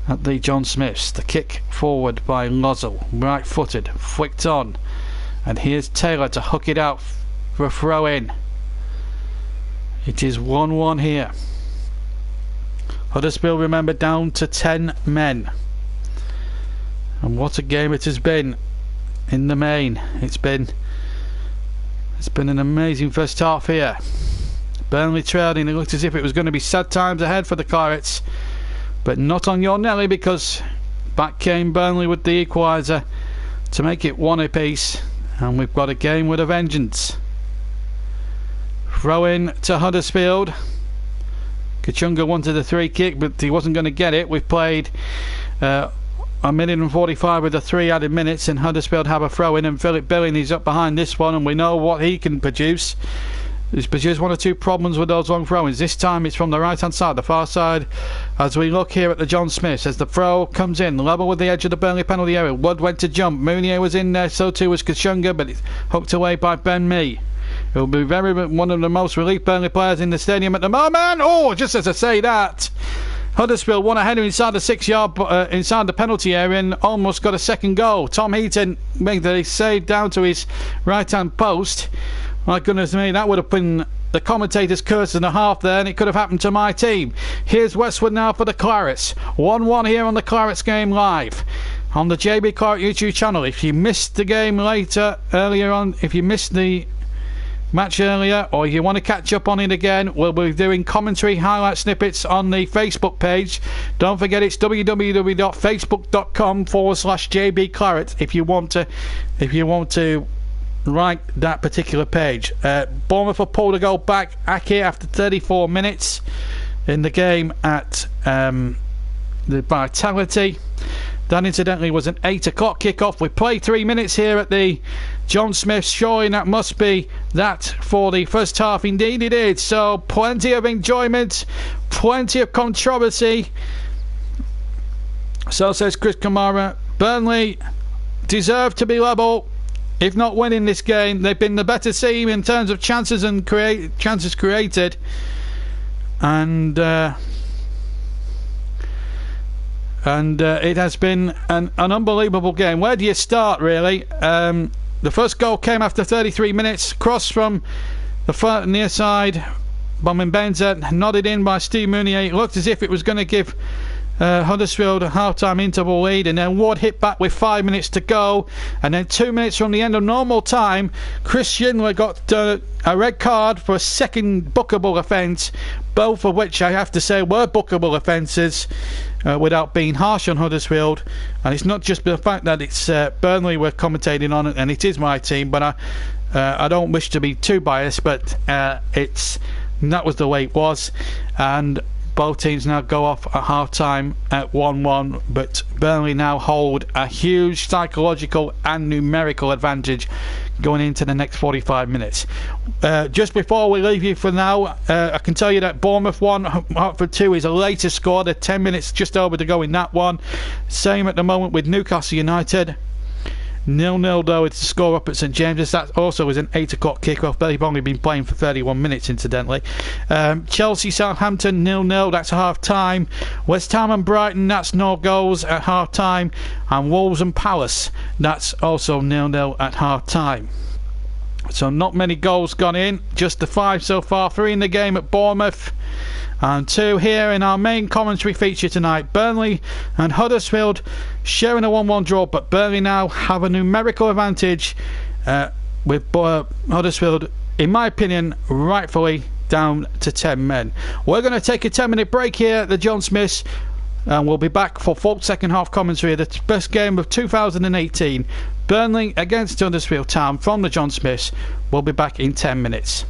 at the John Smiths. The kick forward by Lozel, right footed, flicked on, and here's Taylor to hook it out for a throw in. It is 1-1 here. Huddersfield, remember, down to 10 men. And what a game it has been in the main. It's been an amazing first half here. Burnley trailing. It looked as if it was going to be sad times ahead for the Clarets, but not on your Nelly, because back came Burnley with the equaliser to make it 1 apiece, and we've got a game with a vengeance. Throw in to Huddersfield. Kachunga wanted a 3 kick, but he wasn't going to get it. We've played a minute and 45 with the 3 added minutes, and Huddersfield have a throw in, and Philip Billing is up behind this one, and we know what he can produce. He's produced 1 or 2 problems with those long throw-ins. This time it's from the right hand side, the far side, as we look here at the John Smiths as the throw comes in level with the edge of the Burnley penalty area. Wood went to jump, Mounier was in there, so too was Kachunga, but it's hooked away by Ben Mee. He'll be one of the most relief Burnley players in the stadium at the moment. Oh, just as I say that, Huddersfield won a header inside the 6-yard, inside the penalty area, and almost got a second goal. Tom Heaton made the save down to his right-hand post. My goodness me, that would have been the commentator's curse and a half there, and it could have happened to my team. Here's Westwood now for the Clarets. 1-1 here on the Clarets game live on the JB Claret YouTube channel. If you missed the game earlier on, if you missed the match earlier, or you want to catch up on it again, we'll be doing commentary highlight snippets on the Facebook page. Don't forget, it's www.facebook.com/JB Claret if you want to like that particular page. Bournemouth have pulled a goal back after 34 minutes in the game at the Vitality. That incidentally was an 8 o'clock kickoff. We played 3 minutes here at the John Smiths. Surely that must be that for the first half. Indeed it is. So plenty of enjoyment, plenty of controversy. So says Chris Kamara. Burnley deserve to be level, if not winning this game. They've been the better team in terms of chances and chances created, and it has been an unbelievable game. Where do you start, really? The first goal came after 33 minutes. Cross from the far near side. Benza nodded in by Steve Mounier. It looked as if it was going to give Huddersfield a half-time interval lead, and then Ward hit back with 5 minutes to go, and then 2 minutes from the end of normal time, Chris Schindler got a red card for a second bookable offence, both of which I have to say were bookable offences, without being harsh on Huddersfield. And it's not just the fact that it's Burnley we're commentating on, and it is my team, but I don't wish to be too biased, but that was the way it was, and both teams now go off at half-time at 1-1, but Burnley now hold a huge psychological and numerical advantage going into the next 45 minutes. Just before we leave you for now, I can tell you that Bournemouth 1, Hartford 2 is a later score. They're 10 minutes just over to go in that one. Same at the moment with Newcastle United. 0-0 though, it's the score up at St James's. That also is an 8 o'clock kickoff, but they've only been playing for 31 minutes incidentally. Chelsea Southampton 0-0, that's half time. West Ham and Brighton, that's no goals at half time. And Wolves and Palace, that's also 0-0 at half time. So not many goals gone in, just the 5 so far. 3 in the game at Bournemouth and 2 here in our main commentary feature tonight. Burnley and Huddersfield sharing a 1-1 draw, but Burnley now have a numerical advantage, with Huddersfield, in my opinion, rightfully down to 10 men. We're going to take a 10-minute break here at the John Smiths. And we'll be back for full second half commentary of the best game of 2018, Burnley against Huddersfield Town from the John Smiths. We'll be back in 10 minutes.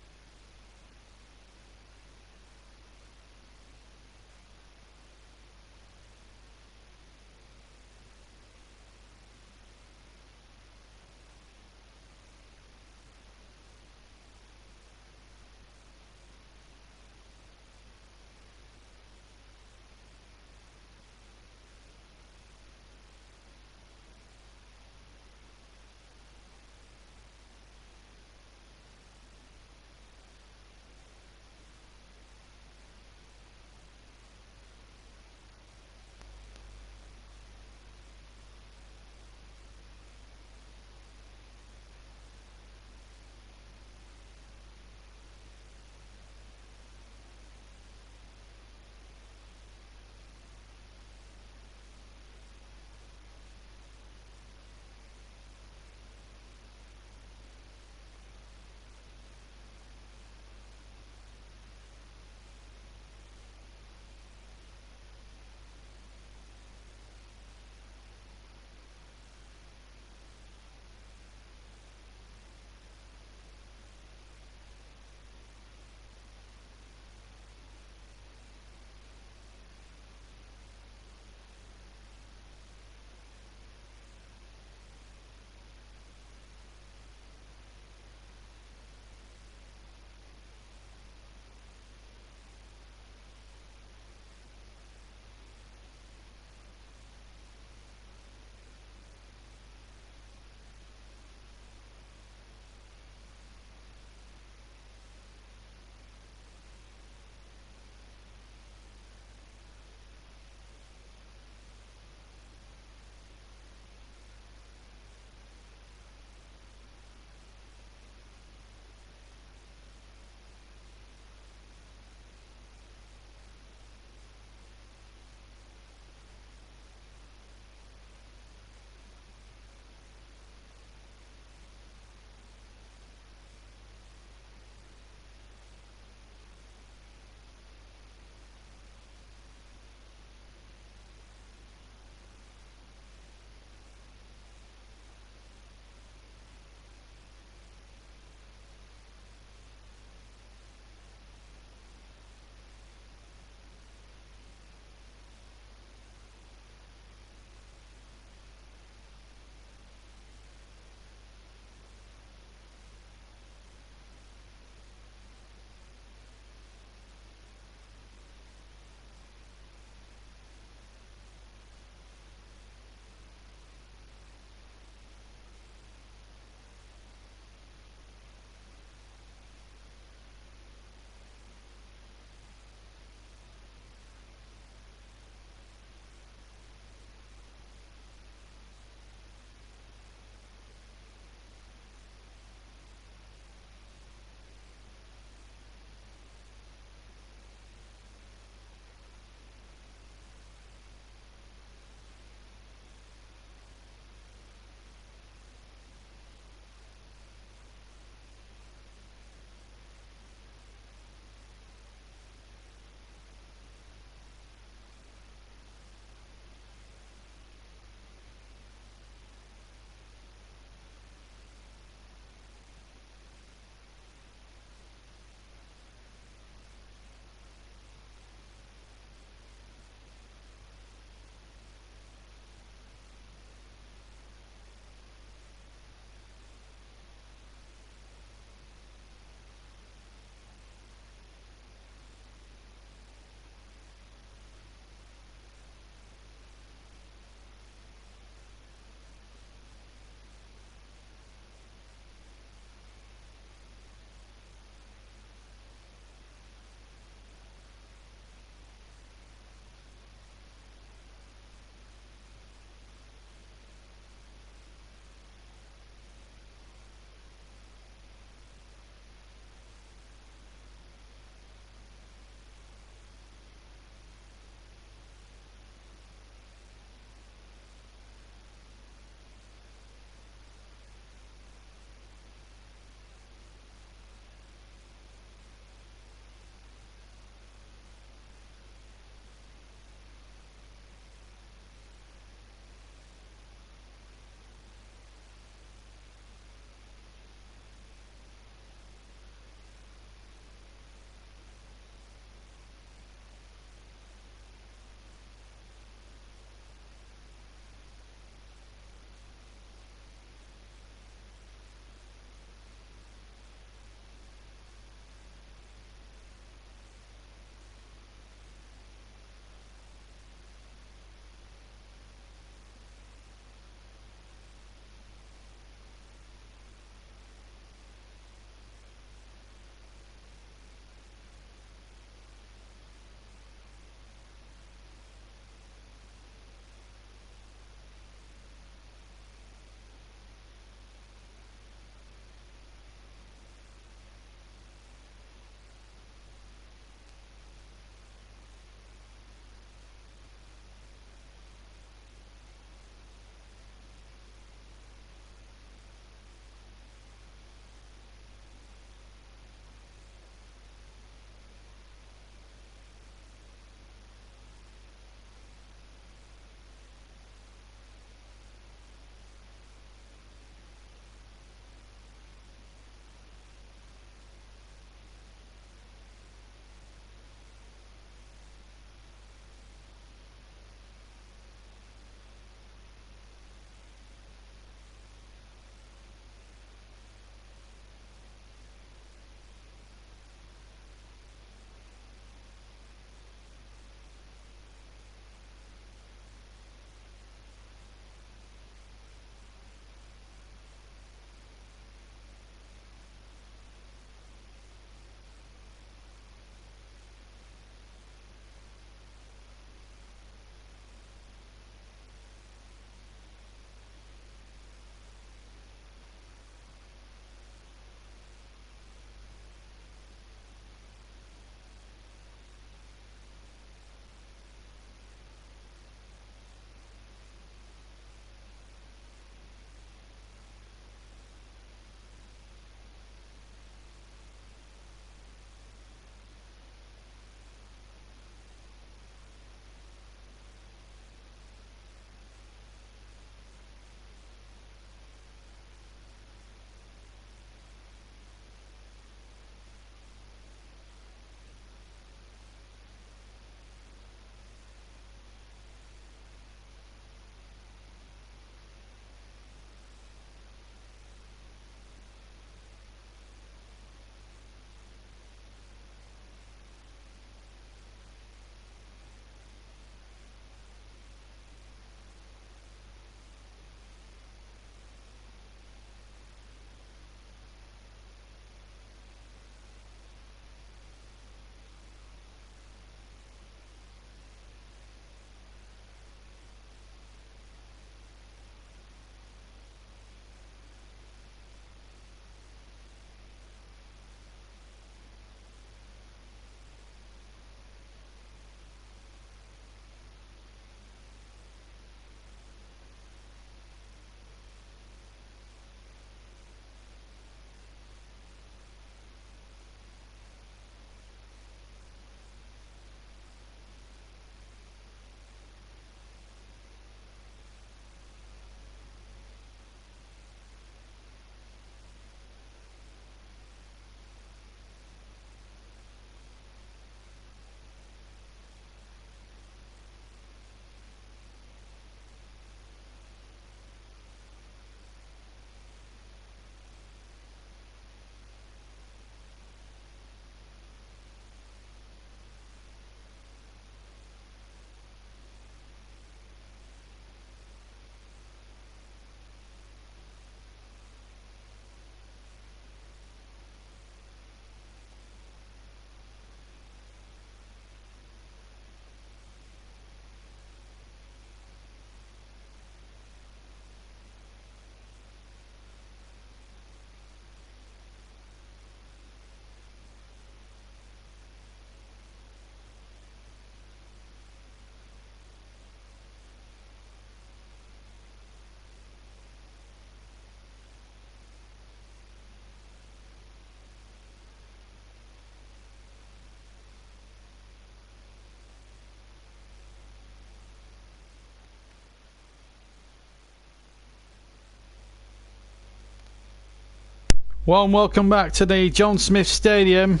Well, welcome back to the John Smith Stadium,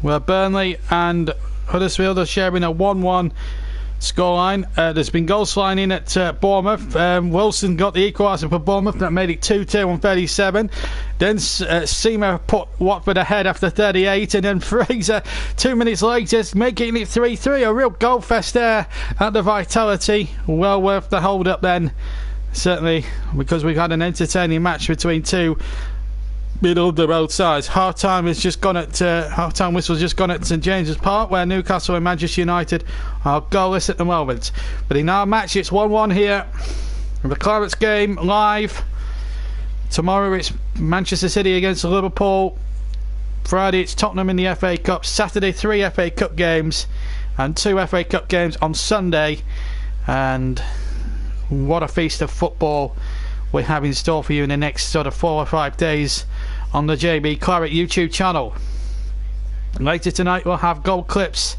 where Burnley and Huddersfield are sharing a 1-1 scoreline. There's been goals flying in at Bournemouth. Wilson got the equaliser for Bournemouth. That made it 2-2 on 37. Then Seamer put Watford ahead after 38, and then Fraser 2 minutes later making it 3-3. A real goal fest there at the Vitality. Well worth the hold up then, certainly, because we've had an entertaining match between two middle of the road sides. Half-time has just gone at half-time whistle's just gone at St James's Park, where Newcastle and Manchester United are goalless at the moment. But in our match, it's 1-1 here. The Clarets game live. Tomorrow it's Manchester City against Liverpool. Friday it's Tottenham in the FA Cup. Saturday 3 FA Cup games and 2 FA Cup games on Sunday. And what a feast of football we have in store for you in the next sort of 4 or 5 days on the JB Claret YouTube channel. Later tonight we'll have goal clips,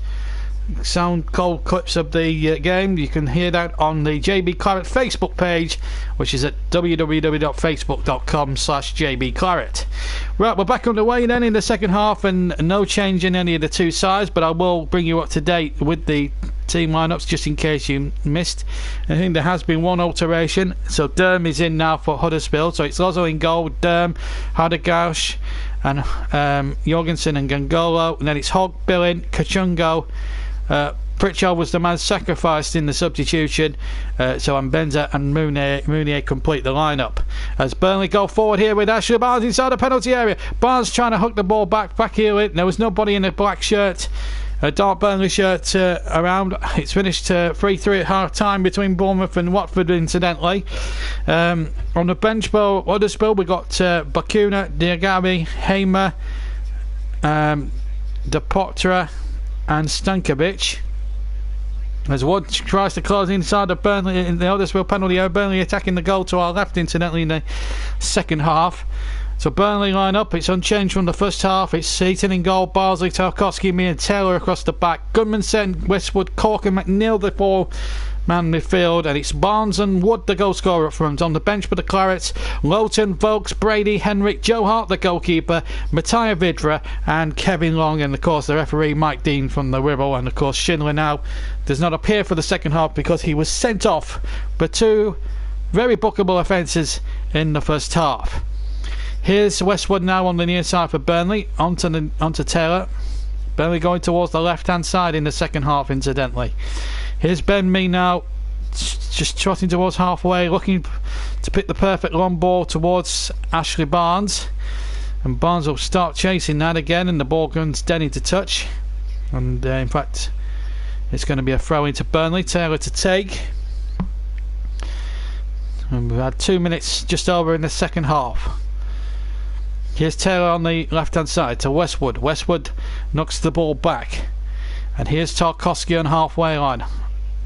sound goal clips of the game. You can hear that on the JB Claret Facebook page, which is at www.facebook.com/JBClaret. Right, we're back underway then in the second half, and no change in any of the two sides, but I will bring you up to date with the team lineups just in case you missed. I think there has been one alteration. So Durham is in now for Huddersfield. So it's Lozo in goal, Durham, Hardegausch and Jorgensen and Gangolo. And then it's Hogg, Billin, Kachungo. Pritchard was the man sacrificed in the substitution. So Mbenza and Mounier complete the lineup. As Burnley go forward here with Ashley Barnes inside the penalty area. Barnes trying to hook the ball back here. There was nobody in a black shirt, a dark Burnley shirt around. It's finished 3-3 at half time between Bournemouth and Watford, incidentally. On the bench for Huddersfield, we got Bakuna, Diagabi, Hamer, Depotra and Stankovic. As Wood tries to close inside the Burnley in the Huddersfield penalty area. Burnley attacking the goal to our left, incidentally, in the second half. So Burnley line up, it's unchanged from the first half. It's Seaton in goal, Barsley, Tarkowski, me and Taylor across the back. Goodman, Sen, Westwood, Cork and McNeil the four-man midfield, and it's Barnes and Wood the goal scorer up front. On the bench for the Clarets, Lowton, Vokes, Brady, Henrik, Joe Hart the goalkeeper, Mattia Vidra and Kevin Long, and of course the referee Mike Dean from the Wirral. And of course Schindler now does not appear for the second half because he was sent off for 2 very bookable offences in the first half. Here's Westwood now on the near side for Burnley, onto Taylor. Burnley going towards the left hand side in the second half, incidentally. Here's Ben Mee now, just trotting towards halfway, looking to pick the perfect long ball towards Ashley Barnes. And Barnes will start chasing that again, and the ball goes dead into touch. And in fact, it's going to be a throw into Burnley. Taylor to take. And we've had 2 minutes just over in the second half. Here's Taylor on the left hand side to Westwood. Westwood knocks the ball back. And here's Tarkowski on halfway line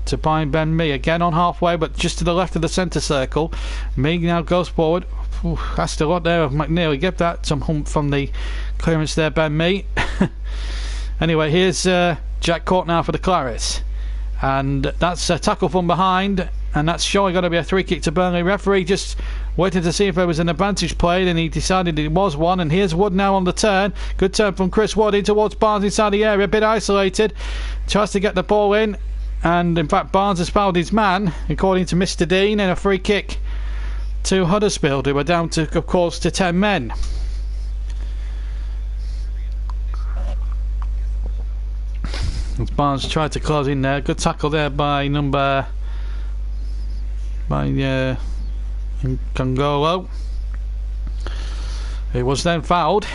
to find Ben Mee again on halfway, but just to the left of the centre circle. Mee now goes forward. Ooh, that's a lot there of McNeil. He gave that some hump from the clearance there, Ben Mee. Anyway, here's Jack Court now for the Clarets. And that's a tackle from behind. And that's surely going to be a free kick to Burnley. Referee just waited to see if there was an advantage played, and he decided it was one. And here's Wood now on the turn. Good turn from Chris Wood in towards Barnes inside the area, a bit isolated. Tries to get the ball in, and in fact Barnes has fouled his man, according to Mr Dean, and a free kick to Huddersfield, who are down to, of course, to 10 men. As Barnes tried to close in there. Good tackle there by Gangolo. It was then fouled.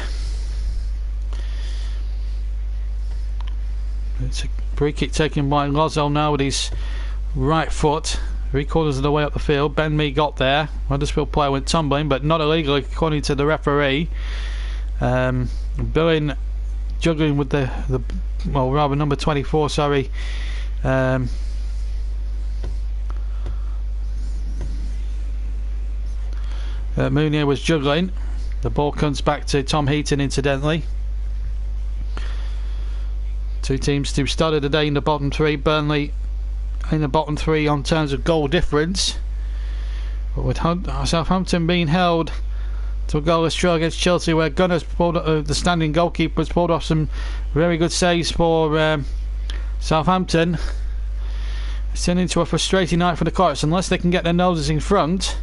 It's a free kick taken by Lozo now with his right foot, 3/4 of the way up the field. Ben Mee got there. Huddersfield player went tumbling, but not illegally according to the referee. Billin juggling with the well, rather number 24, sorry. Mounier was juggling. The ball comes back to Tom Heaton, incidentally. Two teams to start the day in the bottom 3. Burnley in the bottom 3 on terms of goal difference, but with Southampton being held to a goalless draw against Chelsea, where Gunners pulled, the standing goalkeepers pulled off some very good saves for Southampton. It's turned into a frustrating night for the Clarets. Unless they can get their noses in front,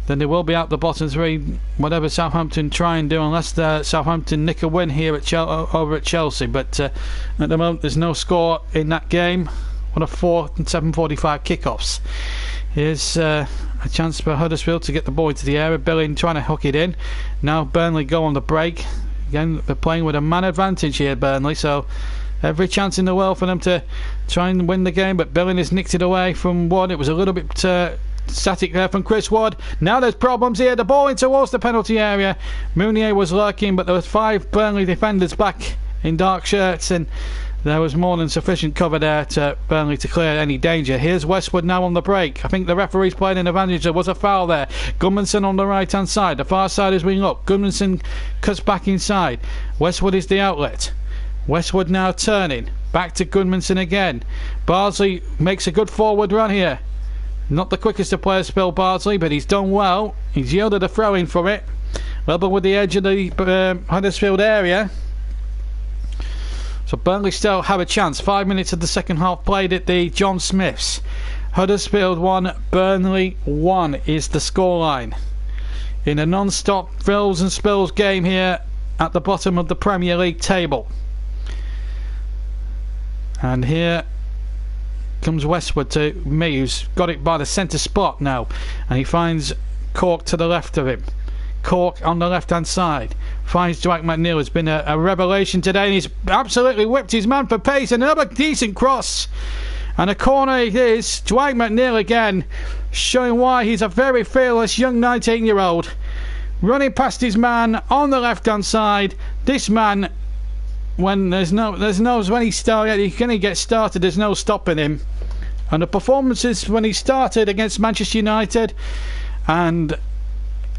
then they will be out the bottom three, whatever Southampton try and do, unless Southampton nick a win here at over at Chelsea. But at the moment there's no score in that game. One of 4 and 7:45 kickoffs. Here's a chance for Huddersfield to get the ball into the area. Billing trying to hook it in. Now Burnley go on the break. Again, they're playing with a man advantage here, Burnley, so every chance in the world for them to try and win the game, but Billing has nicked it away from Wood. It was a little bit static there from Chris Wood. Now there's problems here. The ball in towards the penalty area. Mounier was lurking, but there was 5 Burnley defenders back in dark shirts, and there was more than sufficient cover there to Burnley to clear any danger. Here's Westwood now on the break. I think the referee's played an advantage. There was a foul there. Gudmundsson on the right hand side. The far side as we look. Gudmundsson cuts back inside. Westwood is the outlet. Westwood now turning. Back to Gudmundsson again. Bardsley makes a good forward run here. Not the quickest of players, Bill Bardsley, but he's done well. He's yielded a throw in for it. Level with the edge of the Huddersfield area. So Burnley still have a chance. 5 minutes of the second half played at the John Smiths. Huddersfield 1, Burnley 1 is the scoreline. In a non-stop frills and spills game here at the bottom of the Premier League table. And here comes Westwood to me, who's got it by the centre spot now. And he finds Cork to the left of him. Cork on the left hand side finds Dwight McNeil. Has been a revelation today, and he's absolutely whipped his man for pace. Another decent cross and a corner it is. Dwight McNeil again showing why he's a very fearless young 19-year-old, running past his man on the left hand side. This man, when when he started, he can get started, there's no stopping him. And the performances when he started against Manchester United and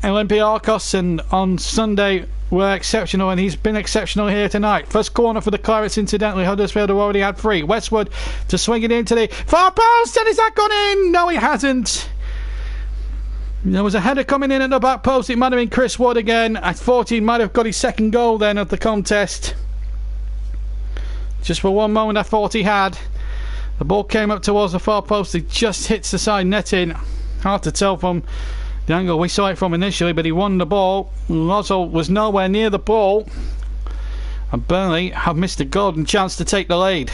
Olympiacos and on Sunday were exceptional, and he's been exceptional here tonight. First corner for the Clarets, incidentally. Huddersfield have already had 3. Westwood to swing it into the far post, and has that gone in? No, it hasn't. There was a header coming in at the back post. It might have been Chris Wood again. I thought he might have got his second goal then of the contest. Just for one moment I thought he had. The ball came up towards the far post. It just hits the side netting. Hard to tell from the angle we saw it from initially, but he won the ball. Lozell was nowhere near the ball, and Burnley have missed a golden chance to take the lead.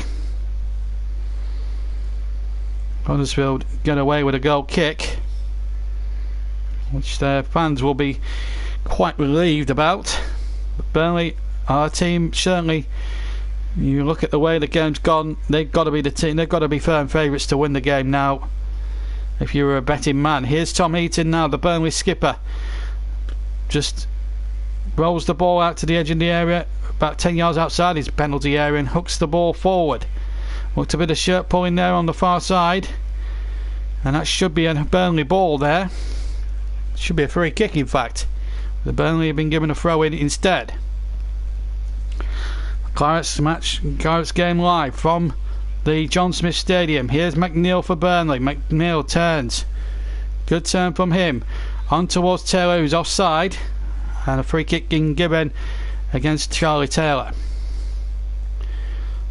Huddersfield get away with a goal kick, which their fans will be quite relieved about. But Burnley, our team, certainly, you look at the way the game's gone, they've got to be the team. They've got to be firm favourites to win the game now, if you were a betting man. Here's Tom Heaton now, the Burnley skipper. Just rolls the ball out to the edge of the area, about 10 yards outside his penalty area, and hooks the ball forward. Looked a bit of shirt pulling there on the far side, and that should be a Burnley ball there. Should be a free kick, in fact. The Burnley have been given a throw in instead. Clarets game live from the John Smith Stadium. Here's McNeil for Burnley. McNeil turns. Good turn from him. On towards Taylor, who's offside. And a free kick being given against Charlie Taylor.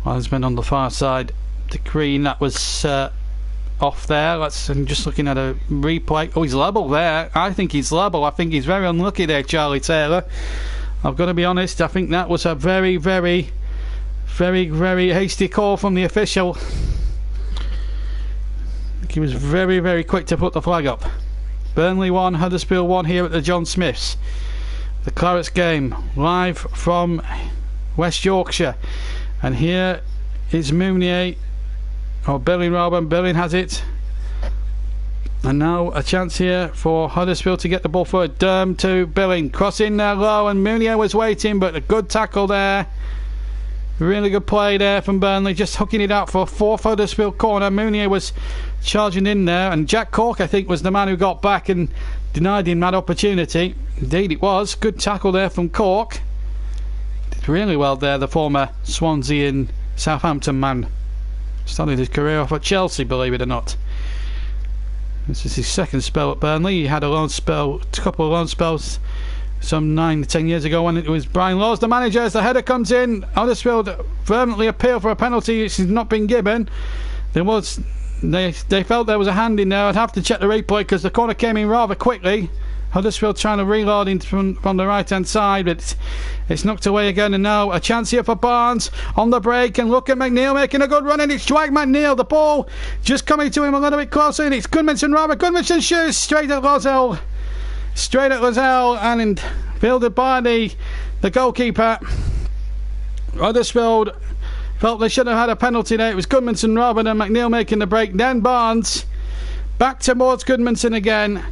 Linesman on the far side. The green, that was off there. I'm just looking at a replay. Oh, he's level there. I think he's level. I think he's very unlucky there, Charlie Taylor. I've got to be honest. I think that was a very, very hasty call from the official. He was very, very quick to put the flag up. Burnley 1, Huddersfield 1 here at the John Smiths. The Clarets game live from West Yorkshire. And here is Mounier, or Billing rather. Billing has it. And now a chance here for Huddersfield to get the ball forward. Durham to Billing. Cross in there low, and Mounier was waiting, but a good tackle there. Really good play there from Burnley, just hooking it out for a 4th Huddersfield corner. Mounier was charging in there, and Jack Cork, I think, was the man who got back and denied him that opportunity. Indeed it was. Good tackle there from Cork. Did really well there, the former Swansea and Southampton man. Started his career off at Chelsea, believe it or not. This is his second spell at Burnley. He had a couple of loan spells some 9-10 years ago when it was Brian Laws the manager. As the header comes in, Huddersfield fervently appeal for a penalty which has not been given. They felt there was a hand in there. I'd have to check the replay because the corner came in rather quickly. Huddersfield trying to reload in from the right hand side, but it's knocked away again. And now a chance here for Barnes on the break, and look at McNeil making a good run, and it's Dwight McNeil. The ball just coming to him a little bit closer, and it's Goodmanson. Goodmanson shoots straight at Lozelle, and fielded by the goalkeeper. Huddersfield felt they should have had a penalty there. It was Goodmanson rather than McNeil making the break. Then Barnes back towards Goodmanson again,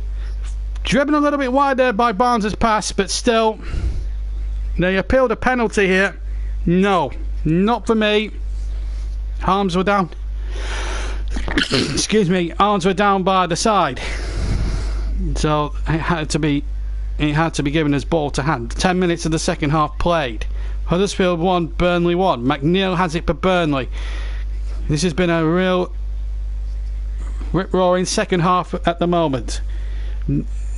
driven a little bit wide there by Barnes' pass, but still they appealed a penalty here. No, not for me. Arms were down. Excuse me, arms were down by the side, so it had to be given as ball to hand. 10 minutes of the second half played. Huddersfield 1, Burnley 1. McNeil has it for Burnley. This has been a real rip-roaring second half at the moment.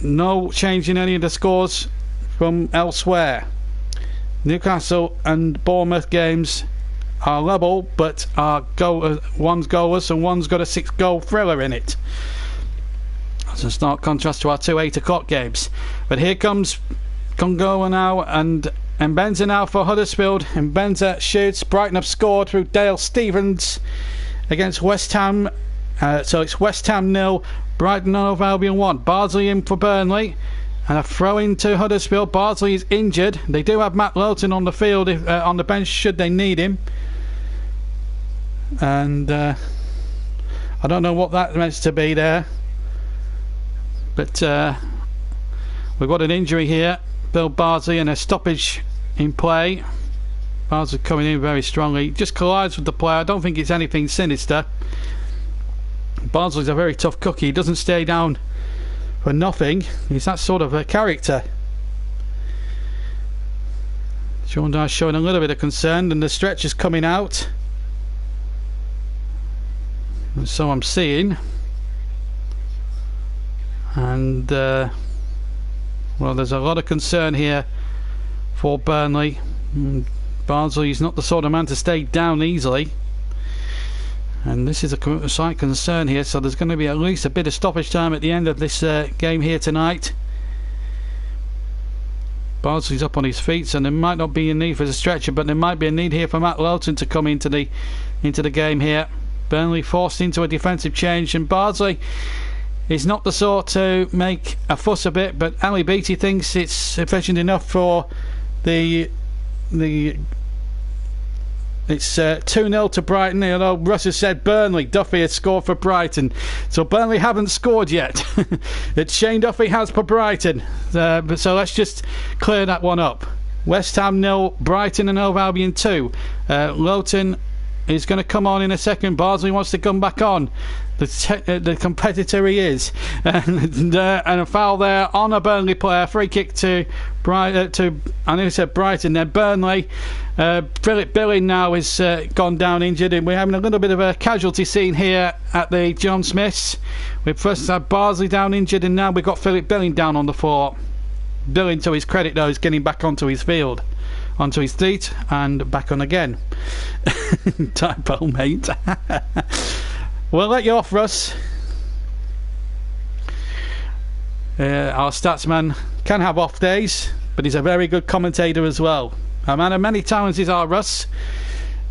No change in any of the scores from elsewhere. Newcastle and Bournemouth games are level, but one's goalless and one's got a 6-goal thriller in it. That's a stark contrast to our 2 8 o'clock games. But here comes Congola now, and Mbenza now for Huddersfield. Mbenza shoots. Brighton have scored through Dale Stevens against West Ham. So it's West Ham 0, Brighton of Albion 1. Bardsley in for Burnley, and a throw in to Huddersfield. Bardsley is injured. They do have Matt Lowton on the field, on the bench should they need him. And I don't know what that meant to be there, but we've got an injury here. Bill Bardsley, and a stoppage in play. Bardsley coming in very strongly, just collides with the player. I don't think it's anything sinister. Bardsley's a very tough cookie. He doesn't stay down for nothing. He's that sort of a character. Sean Dyche showing a little bit of concern, and the stretch is coming out, and so I'm seeing. And well, there's a lot of concern here for Burnley. Bardsley's not the sort of man to stay down easily, and this is a slight concern here, so there's going to be at least a bit of stoppage time at the end of this game here tonight. Bardsley's up on his feet, so there might not be a need for the stretcher, but there might be a need here for Matt Lowton to come into the game here. Burnley forced into a defensive change, and Bardsley is not the sort to make a fuss a bit, but Ali Beattie thinks it's sufficient enough for it's 2-0 to Brighton. Although Russ has said Burnley, Duffy has scored for Brighton, so Burnley haven't scored yet. It's Shane Duffy has for Brighton, so let's just clear that one up. West Ham 0, Brighton and Hove Albion 2. Lowton is going to come on in a second. Bardsley wants to come back on. The competitor he is, and a foul there on a Burnley player. Free kick to I know he said Brighton, then Burnley. Philip Billing now has gone down injured, and we're having a little bit of a casualty scene here at the John Smiths. We've first had Bardsley down injured, and now we've got Philip Billing down on the floor. Billing, to his credit though, is getting back onto his feet, and back on again. Typo, mate. We'll let you off, Russ. Our statsman can have off days, but he's a very good commentator as well. A man of many talents is our Russ,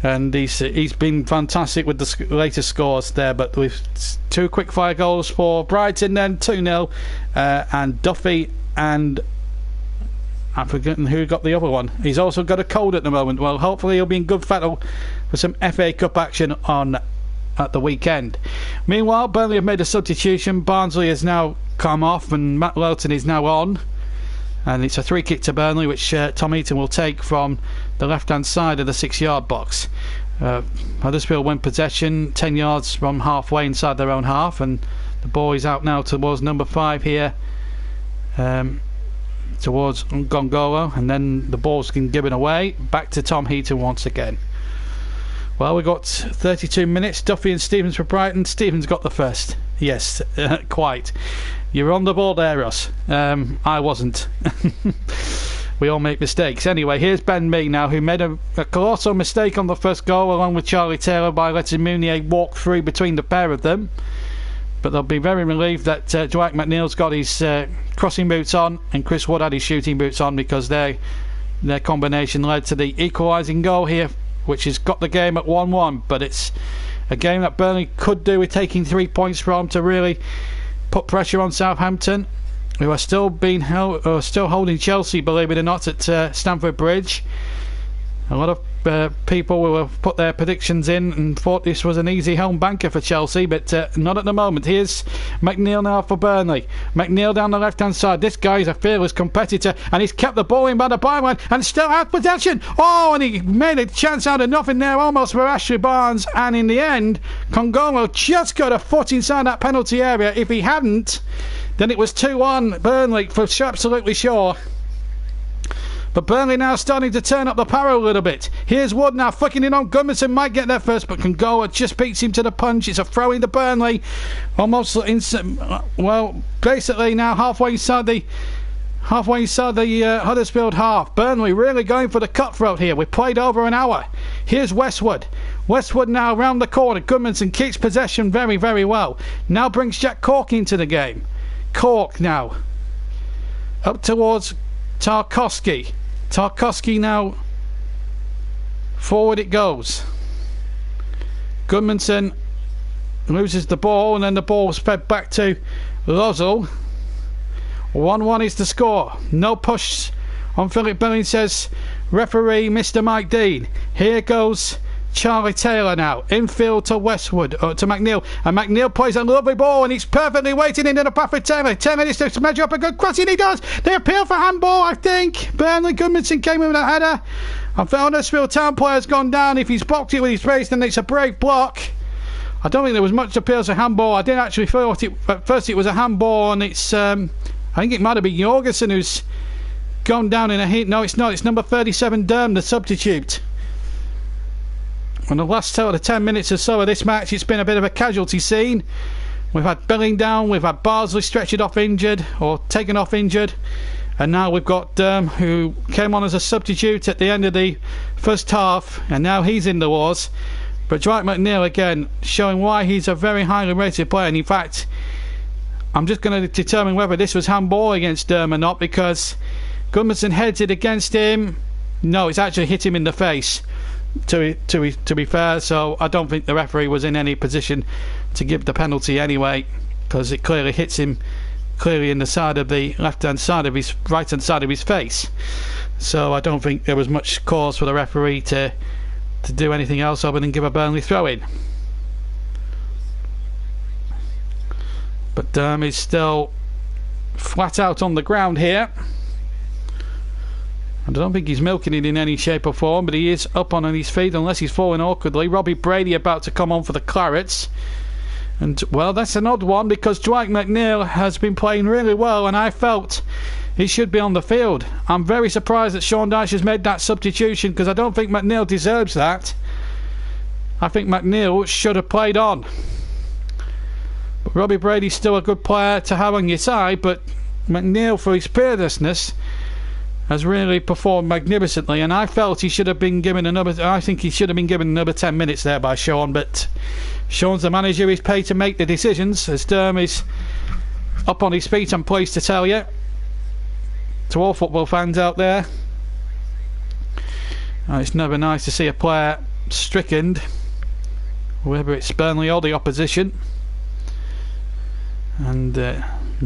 and he's been fantastic with the latest scores there. But with 2 quick-fire goals for Brighton, then 2-0, and Duffy, and I'm forgetting who got the other one. He's also got a cold at the moment. Well, hopefully he'll be in good fettle for some FA Cup action at the weekend. Meanwhile, Burnley have made a substitution. Barnsley has now come off, and Matt Lowton is now on, and it's a 3 kick to Burnley, which Tom Heaton will take from the left hand side of the 6-yard box. Huddersfield win possession 10 yards from halfway inside their own half, and the ball is out now towards number 5 here, towards Gongolo, and then the ball's been given away back to Tom Heaton once again. Well, we got 32 minutes. Duffy and Stevens for Brighton. Stevens got the first. Yes, quite. You're on the ball there, Ross. I wasn't. We all make mistakes. Anyway, here's Ben Mee now, who made a colossal mistake on the first goal, along with Charlie Taylor, by letting Mounier walk through between the pair of them. But they'll be very relieved that Dwight McNeil's got his crossing boots on and Chris Wood had his shooting boots on, because their combination led to the equalising goal here, which has got the game at 1-1. But it's a game that Burnley could do with taking 3 points from to really put pressure on Southampton, who are still holding Chelsea, believe it or not, at Stamford Bridge. A lot of people will have put their predictions in and thought this was an easy home banker for Chelsea, but not at the moment. Here's McNeil now for Burnley. McNeil down the left hand side. This guy is a fearless competitor, and he's kept the ball in by the byline and still has possession. Oh, and he made a chance out of nothing there almost for Ashley Barnes, and in the end Kongolo just got a foot inside that penalty area. If he hadn't, then it was 2-1 Burnley for absolutely sure. But Burnley now starting to turn up the power a little bit. Here's Wood now flicking in on Gudmundsson, might get there first, but Kongoa just beats him to the punch. It's a throw into Burnley, almost basically now halfway inside the Huddersfield half. Burnley really going for the cutthroat here. We've played over an hour. Here's Westwood now round the corner. Gudmundsson keeps possession very, very well. Now brings Jack Cork into the game. Cork now up towards Tarkowski. Tarkowski now forward it goes. Gudmundsson loses the ball, and then the ball's fed back to Lozel. 1-1 is the score. No push on Philip Billings, says referee Mr. Mike Dean. Here goes Charlie Taylor now, infield to Westwood, to McNeil, and McNeil plays a lovely ball, and he's perfectly waiting into the path for Taylor. Taylor needs to measure up a good cross, and he does. They appeal for handball, I think. Burnley. Gudmundsson came in with a header. I found Huddersfield Town player's gone down. If he's blocked it with his face, then it's a brave block. I don't think there was much appeal to handball. I didn't actually feel it at first. It was a handball, and it's I think it might have been Jorgensen who's gone down in a heat. No, it's not. It's number 37 Durham, the substitute. In the last 10 minutes or so of this match, it's been a bit of a casualty scene. We've had Billing down, we've had Bardsley stretched off injured, or taken off injured, and now we've got Durham, who came on as a substitute at the end of the first half, and now he's in the wars. But Dwight McNeil again showing why he's a very highly rated player, and in fact I'm just going to determine whether this was handball against Durham or not, because Gudmundsson heads it against him. No, it's actually hit him in the face, to be fair, so I don't think the referee was in any position to give the penalty anyway, because it clearly hits him clearly in the side of the right hand side of his face. So I don't think there was much cause for the referee to do anything else other than give a Burnley throw in. But Durham is still flat out on the ground here. I don't think he's milking it in any shape or form, but he is up on his feet unless he's falling awkwardly. Robbie Brady about to come on for the Clarets. And, well, that's an odd one, because Dwight McNeil has been playing really well, and I felt he should be on the field. I'm very surprised that Sean Dyche has made that substitution, because I don't think McNeil deserves that. I think McNeil should have played on. But Robbie Brady's still a good player to have on your side, but McNeil, for his fearlessness, has really performed magnificently, and I felt he should have been given another 10 minutes there by Sean, but Sean's the manager. He's paid to make the decisions, as Durham is up on his feet, I'm pleased to tell you, to all football fans out there. It's never nice to see a player stricken, whether it's Burnley or the opposition, and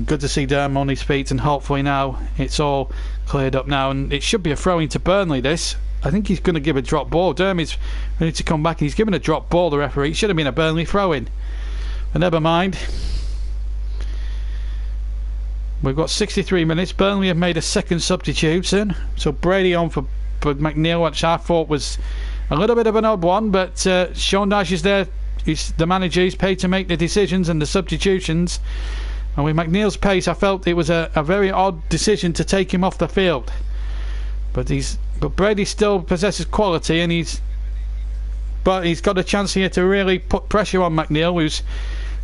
good to see Durham on his feet, and hopefully now it's all cleared up now, and it should be a throw-in to Burnley. This, I think he's going to give a drop ball. Durham is ready to come back, and he's given a drop ball, the referee. It should have been a Burnley throw-in, but never mind. We've got 63 minutes. Burnley have made a second substitution, so Brady on for McNeil, which I thought was a little bit of an odd one, but Sean Dyche is there. He's the manager. He's paid to make the decisions and the substitutions. And with McNeil's pace, I felt it was a very odd decision to take him off the field. But Brady still possesses quality, and he's got a chance here to really put pressure on McNeil, who's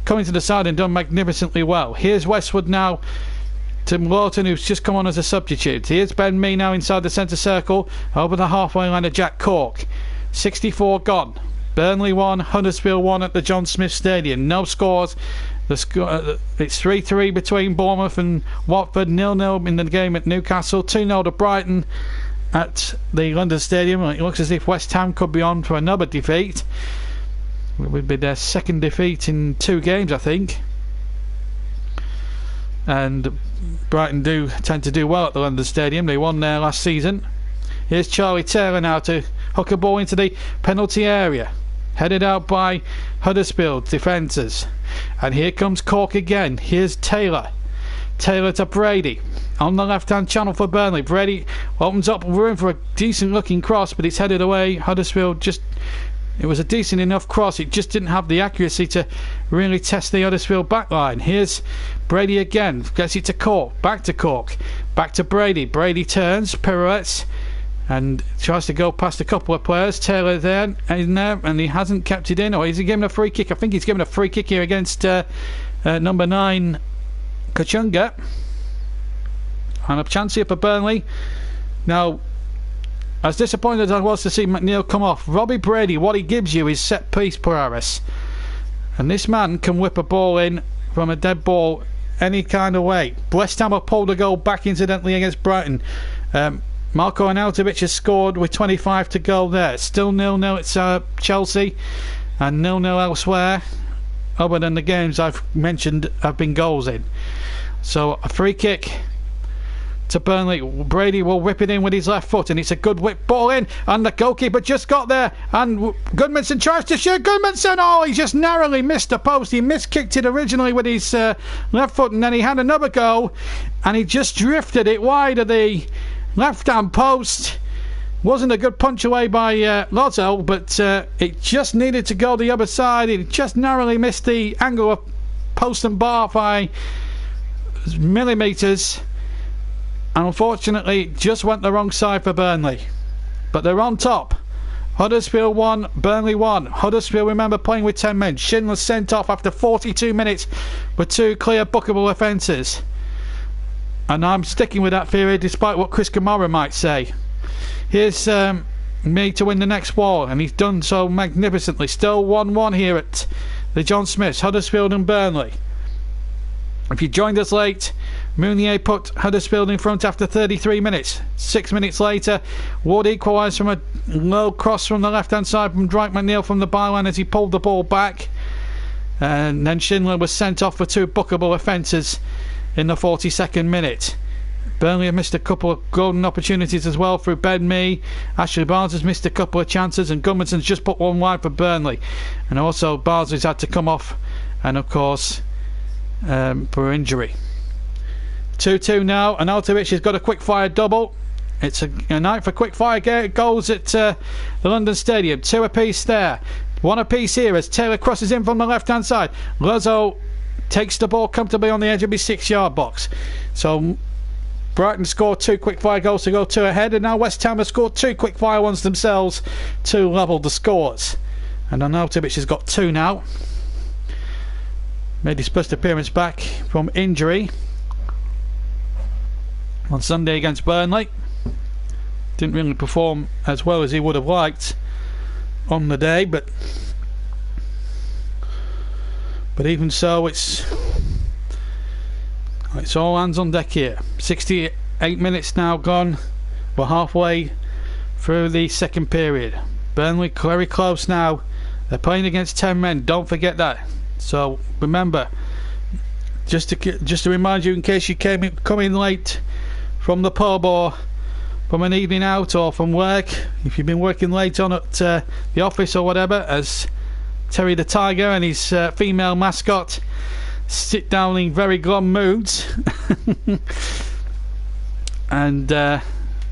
coming to the side and done magnificently well. Here's Westwood now to Lawton, who's just come on as a substitute. Here's Ben Mee now inside the centre circle, over the halfway line of Jack Cork. 64 gone. Burnley 1, Huddersfield 1 at the John Smith Stadium. No scores. It's 3-3 between Bournemouth and Watford, 0-0 in the game at Newcastle, 2-0 to Brighton at the London Stadium. It looks as if West Ham could be on for another defeat. It would be their second defeat in 2 games, I think. And Brighton do tend to do well at the London Stadium. They won there last season. Here's Charlie Taylor now to hook a ball into the penalty area, headed out by Huddersfield defenders. And here comes Cork again. Here's Taylor to Brady on the left hand channel for Burnley. Brady opens up room for a decent looking cross, but it's headed away. Huddersfield it was a decent enough cross, it just didn't have the accuracy to really test the Huddersfield backline. Here's Brady again, gets it to Cork, back to Brady. Brady turns, pirouettes, and tries to go past a couple of players. Taylor there, and he hasn't kept it in, or is he given a free kick? I think he's given a free kick here against number 9 Kachunga. And a chance here for Burnley. Now, as disappointed as I was to see McNeil come off, Robbie Brady, what he gives you is set piece paralysis, and this man can whip a ball in from a dead ball any kind of way. West Ham have pulled a goal back incidentally against Brighton. Marko Arnautovic has scored with 25 to go there. Still 0-0 at Chelsea and 0-0 elsewhere, other than the games I've mentioned have been goals in. So a free kick to Burnley. Brady will whip it in with his left foot, and it's a good whip ball in, and the goalkeeper just got there, and Goodmanson tries to shoot. Goodmanson, he just narrowly missed the post. He miskicked it originally with his left foot, and then he had another go, and he just drifted it wide of the left hand post. Wasn't a good punch away by Lotto, but it just needed to go the other side. It just narrowly missed the angle of post and bar by millimetres, and unfortunately it just went the wrong side for Burnley. But they're on top. Huddersfield 1, Burnley 1. Huddersfield, remember, playing with 10 men. Schindler sent off after 42 minutes with 2 clear bookable offences. And I'm sticking with that theory despite what Chris Kamara might say. Here's Mee to win the next ball, and he's done so magnificently. Still 1-1 here at the John Smiths, Huddersfield and Burnley. If you joined us late, Mounier put Huddersfield in front after 33 minutes. 6 minutes later, Ward equalised from a low cross from the left hand side from Dwight McNeil from the byline as he pulled the ball back. And then Schindler was sent off for 2 bookable offences in the 42nd minute. Burnley have missed a couple of golden opportunities as well through Ben Mee. Ashley Barnes has missed a couple of chances, and Gudmundson's just put one wide for Burnley. And also Barnes has had to come off, and of course for injury. 2-2 now, and Arnautovic has got a quick fire double. It's a night for quick fire goals at the London Stadium. 2 apiece there, 1 apiece here as Taylor crosses in from the left hand side. Lozo takes the ball comfortably on the edge of his 6-yard box. So Brighton scored 2 quick fire goals to go 2 ahead, and now West Ham have scored 2 quick fire ones themselves to level the scores. And Arnautovic has got 2 now. Made his first appearance back from injury on Sunday against Burnley. Didn't really perform as well as he would have liked on the day, but even so, it's all hands on deck here. 68 minutes now gone. We're halfway through the second period. Burnley very close now. They're playing against 10 men, don't forget that. So remember, just to remind you, in case you come in late from the pub or from an evening out or from work, if you've been working late on at the office or whatever, as Terry the Tiger and his female mascot sit down in very glum moods. And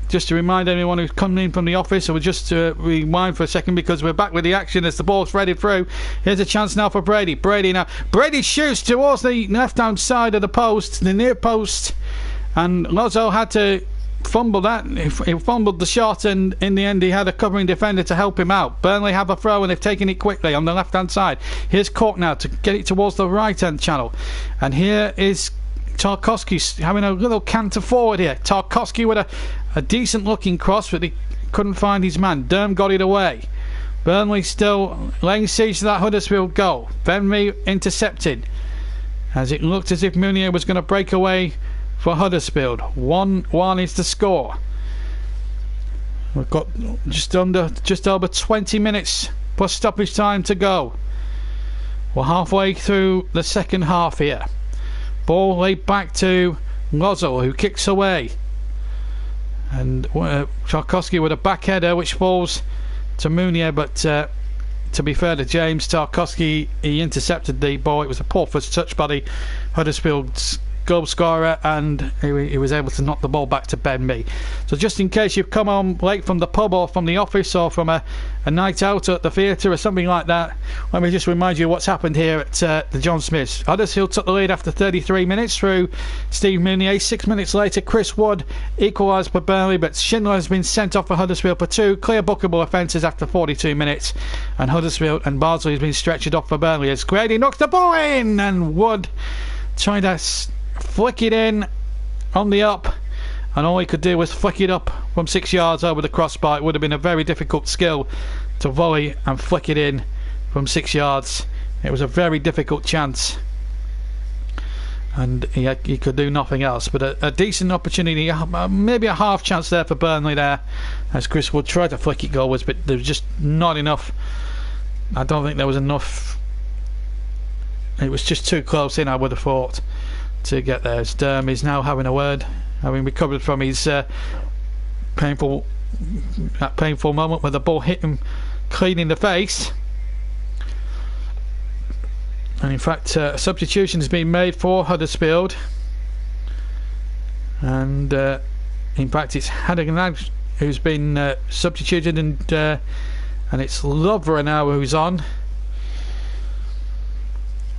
just to remind anyone who's coming in from the office, or just to rewind for a second because we're back with the action as the ball's threaded through. Here's a chance now for Brady. Brady shoots towards the left hand side of the post, the near post, and Lozo had to fumbled that. He fumbled the shot, and in the end he had a covering defender to help him out. Burnley have a throw and they've taken it quickly on the left hand side. Here's Cork now to get it towards the right hand channel, and here is Tarkowski having a little canter forward here. Tarkowski with a decent looking cross, but he couldn't find his man. Durham got it away. Burnley still laying siege to that Huddersfield goal. Burnley intercepted as it looked as if Munier was going to break away for Huddersfield. 1-1 is the score. We've got just over 20 minutes plus stoppage time to go. We're halfway through the second half here. Ball laid back to Lozel, who kicks away, and Tarkowski with a back header which falls to Munier, but to be fair to James, Tarkowski, he intercepted the ball. It was a poor first touch by the Huddersfield's goal scorer, and he was able to knock the ball back to Ben Mee. So just in case you've come home late from the pub or from the office or from a night out at the theatre or something like that, let me just remind you what's happened here at the John Smiths. Huddersfield took the lead after 33 minutes through Steve Munier. 6 minutes later, Chris Wood equalised for Burnley, but Schindler has been sent off for Huddersfield for 2 clear bookable offences after 42 minutes, and Huddersfield and Bardsley has been stretched off for Burnley as Grady knocks the ball in, and Wood trying to flick it in on the up, and all he could do was flick it up from 6 yards over the crossbar. It would have been a very difficult skill to volley and flick it in from 6 yards. It was a very difficult chance, and he could do nothing else. But a decent opportunity, maybe a half chance there for Burnley there, as Chris Wood tried to flick it goalwards, but there was just not enough. I don't think there was enough. It was just too close in, I would have thought, to get there. Sturm is now having a word, having recovered from his painful moment where the ball hit him clean in the face. And in fact, a substitution has been made for Huddersfield, and in fact it's Hadegnag who's been substituted, and it's Lovera now who's on,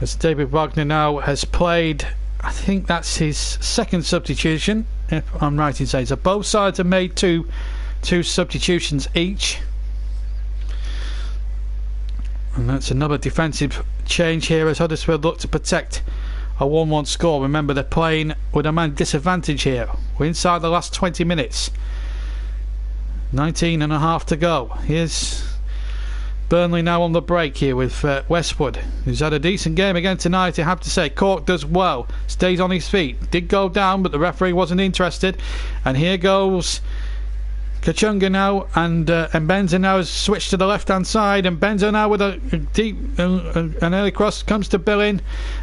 as David Wagner now has played. I think that's his second substitution, if I'm right in saying. So both sides have made two substitutions each, and that's another defensive change here as Huddersfield look to protect a 1-1 score. Remember, they're playing with a man disadvantage here. We're inside the last 20 minutes, 19 and a half to go. Here's Burnley now on the break here with Westwood, who's had a decent game again tonight, I have to say. Cork does well, stays on his feet, did go down, but the referee wasn't interested. And here goes Kachunga now, and Benza now has switched to the left hand side, and Benza now with a deep an early cross comes to Billing,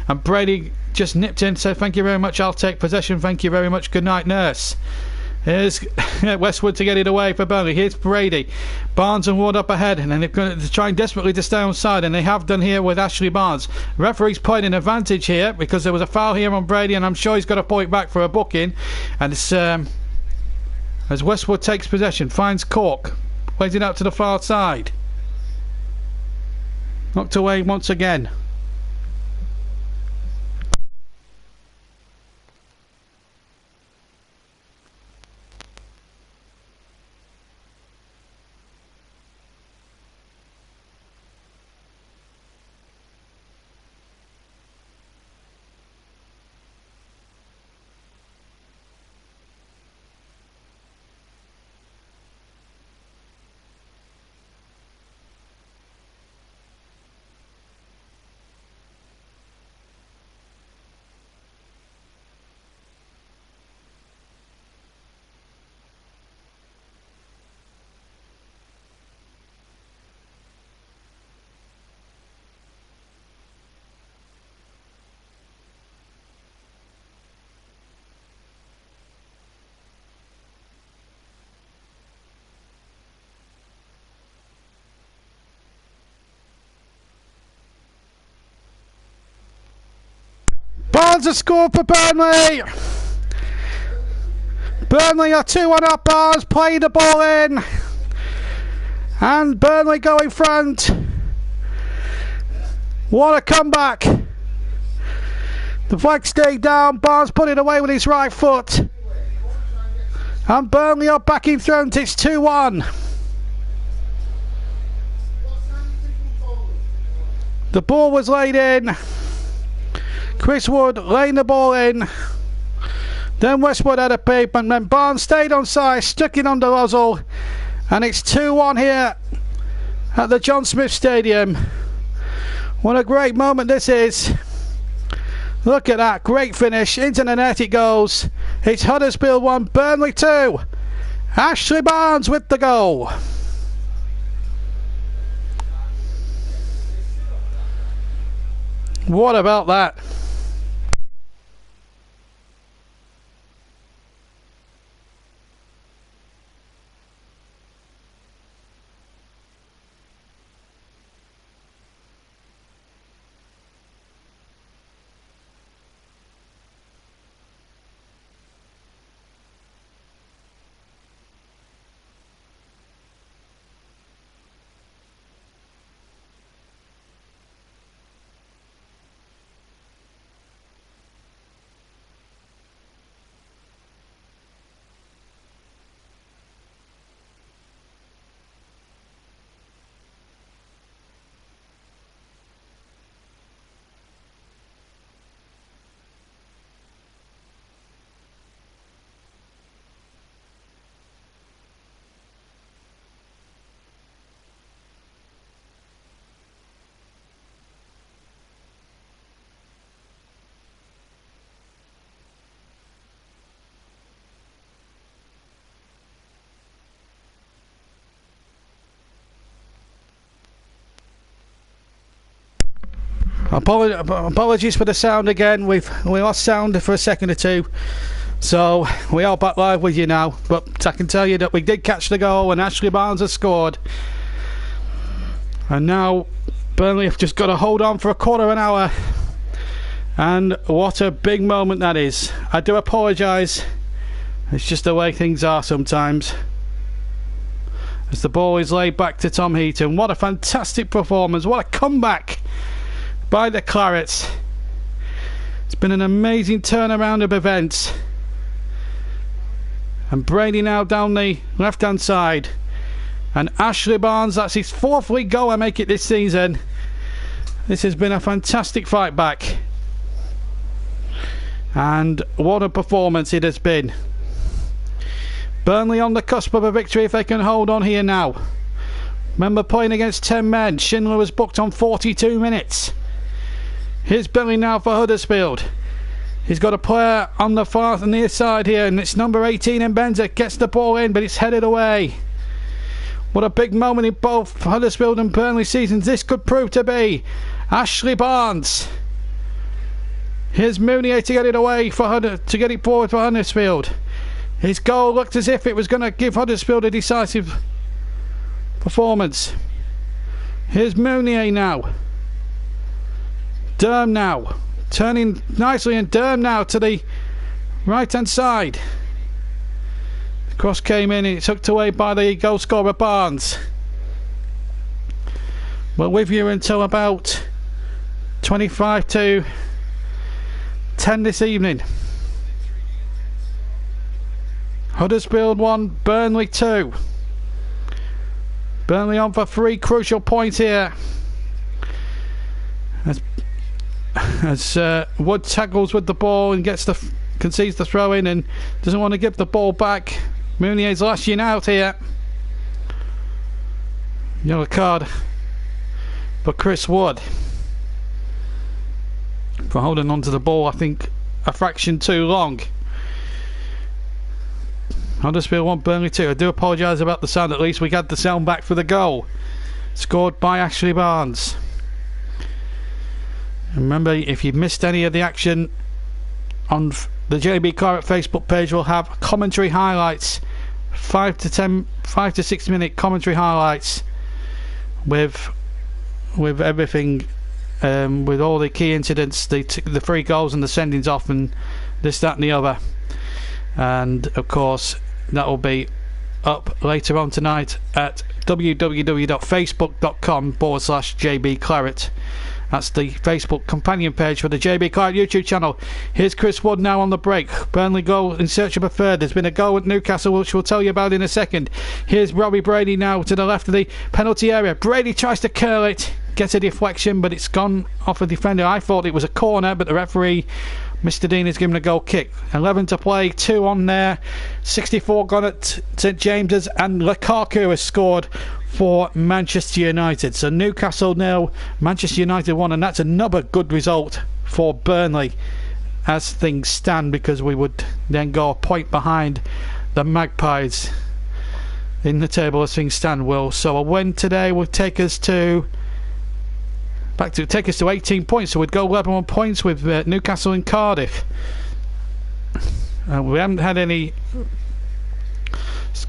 and Brady just nipped in, said thank you very much, I'll take possession, thank you very much, good night nurse. Here's Westwood to get it away for Burnley. Here's Brady. Barnes and Ward up ahead, and then they're going to try desperately to stay on side, and they have done here with Ashley Barnes. Referee's played an advantage here because there was a foul here on Brady, and I'm sure he's got to point back for a booking. And it's as Westwood takes possession, finds Cork, plays it out to the far side. Knocked away once again. Barnes has scored for Burnley. Burnley are 2-1 up. Barnes playing the ball in, and Burnley go in front. What a comeback. The flag stayed down. Barnes put it away with his right foot, And Burnley are back in front. It's 2-1. The ball was laid in. Chris Wood laying the ball in. Then Westwood had a pavement. Then Barnes stayed on side, stuck it under Lozzle. And it's 2-1 here at the John Smith Stadium. What a great moment this is. Look at that, great finish. Into the net it goes. It's Huddersfield 1, Burnley 2. Ashley Barnes with the goal. What about that? Apologies for the sound again. We lost sound for a second or two, so we are back live with you now. But I can tell you that we did catch the goal and Ashley Barnes has scored. And now Burnley have just got to hold on for a quarter of an hour. And what a big moment that is. I do apologise. It's just the way things are sometimes. As the ball is laid back to Tom Heaton. What a fantastic performance. What a comeback by the Clarets. It's been an amazing turnaround of events. And Brady now down the left hand side. And Ashley Barnes, that's his 4th league goal I make it this season. This has been a fantastic fight back. And what a performance it has been. Burnley on the cusp of a victory if they can hold on here now. Remember, playing against 10 men. Schindler was booked on 42 minutes. Here's Billy now for Huddersfield. He's got a player on the far near side here, and it's number 18 Mbenza. Gets the ball in, but it's headed away. What a big moment in both Huddersfield and Burnley seasons this could prove to be. Ashley Barnes. Here's Mounier to get it away to get it forward for Huddersfield. His goal looked as if it was going to give Huddersfield a decisive performance. Here's Mounier now. Durham now. Turning nicely, and Durham now to the right hand side. The cross came in and it's hooked away by the goal scorer Barnes. We're with you until about 25 to 10 this evening. Huddersfield 1, Burnley 2. Burnley on for 3 crucial points here. As Wood tackles with the ball and concedes the throw in and doesn't want to give the ball back. Mounier's lashing out here. Yellow card for Chris Wood for holding on to the ball, I think, a fraction too long. Huddersfield 1, Burnley 2. I do apologise about the sound. At least we got the sound back for the goal. Scored by Ashley Barnes. Remember, if you've missed any of the action on the JB Claret Facebook page, we'll have commentary highlights, 5 to 6 minute commentary highlights with everything, with all the key incidents, the 3 goals and the sendings off and this, that and the other. And of course that will be up later on tonight at www.facebook.com/JB Claret. That's the Facebook companion page for the JB Claret YouTube channel. Here's Chris Wood now on the break. Burnley goal in search of a third. There's been a goal at Newcastle, which we'll tell you about in a second. Here's Robbie Brady now to the left of the penalty area. Brady tries to curl it, gets a deflection, but it's gone off a defender. I thought it was a corner, but the referee, Mr. Dean, has given a goal kick. 11 to play, 2 on there. 64 gone at St James's, and Lukaku has scored for Manchester United. So Newcastle 0, Manchester United 1, and that's another good result for Burnley as things stand, because we would then go a point behind the Magpies in the table as things stand, Will. So a win today will take us to 18 points, so we'd go 11 points with Newcastle and Cardiff. We haven't had any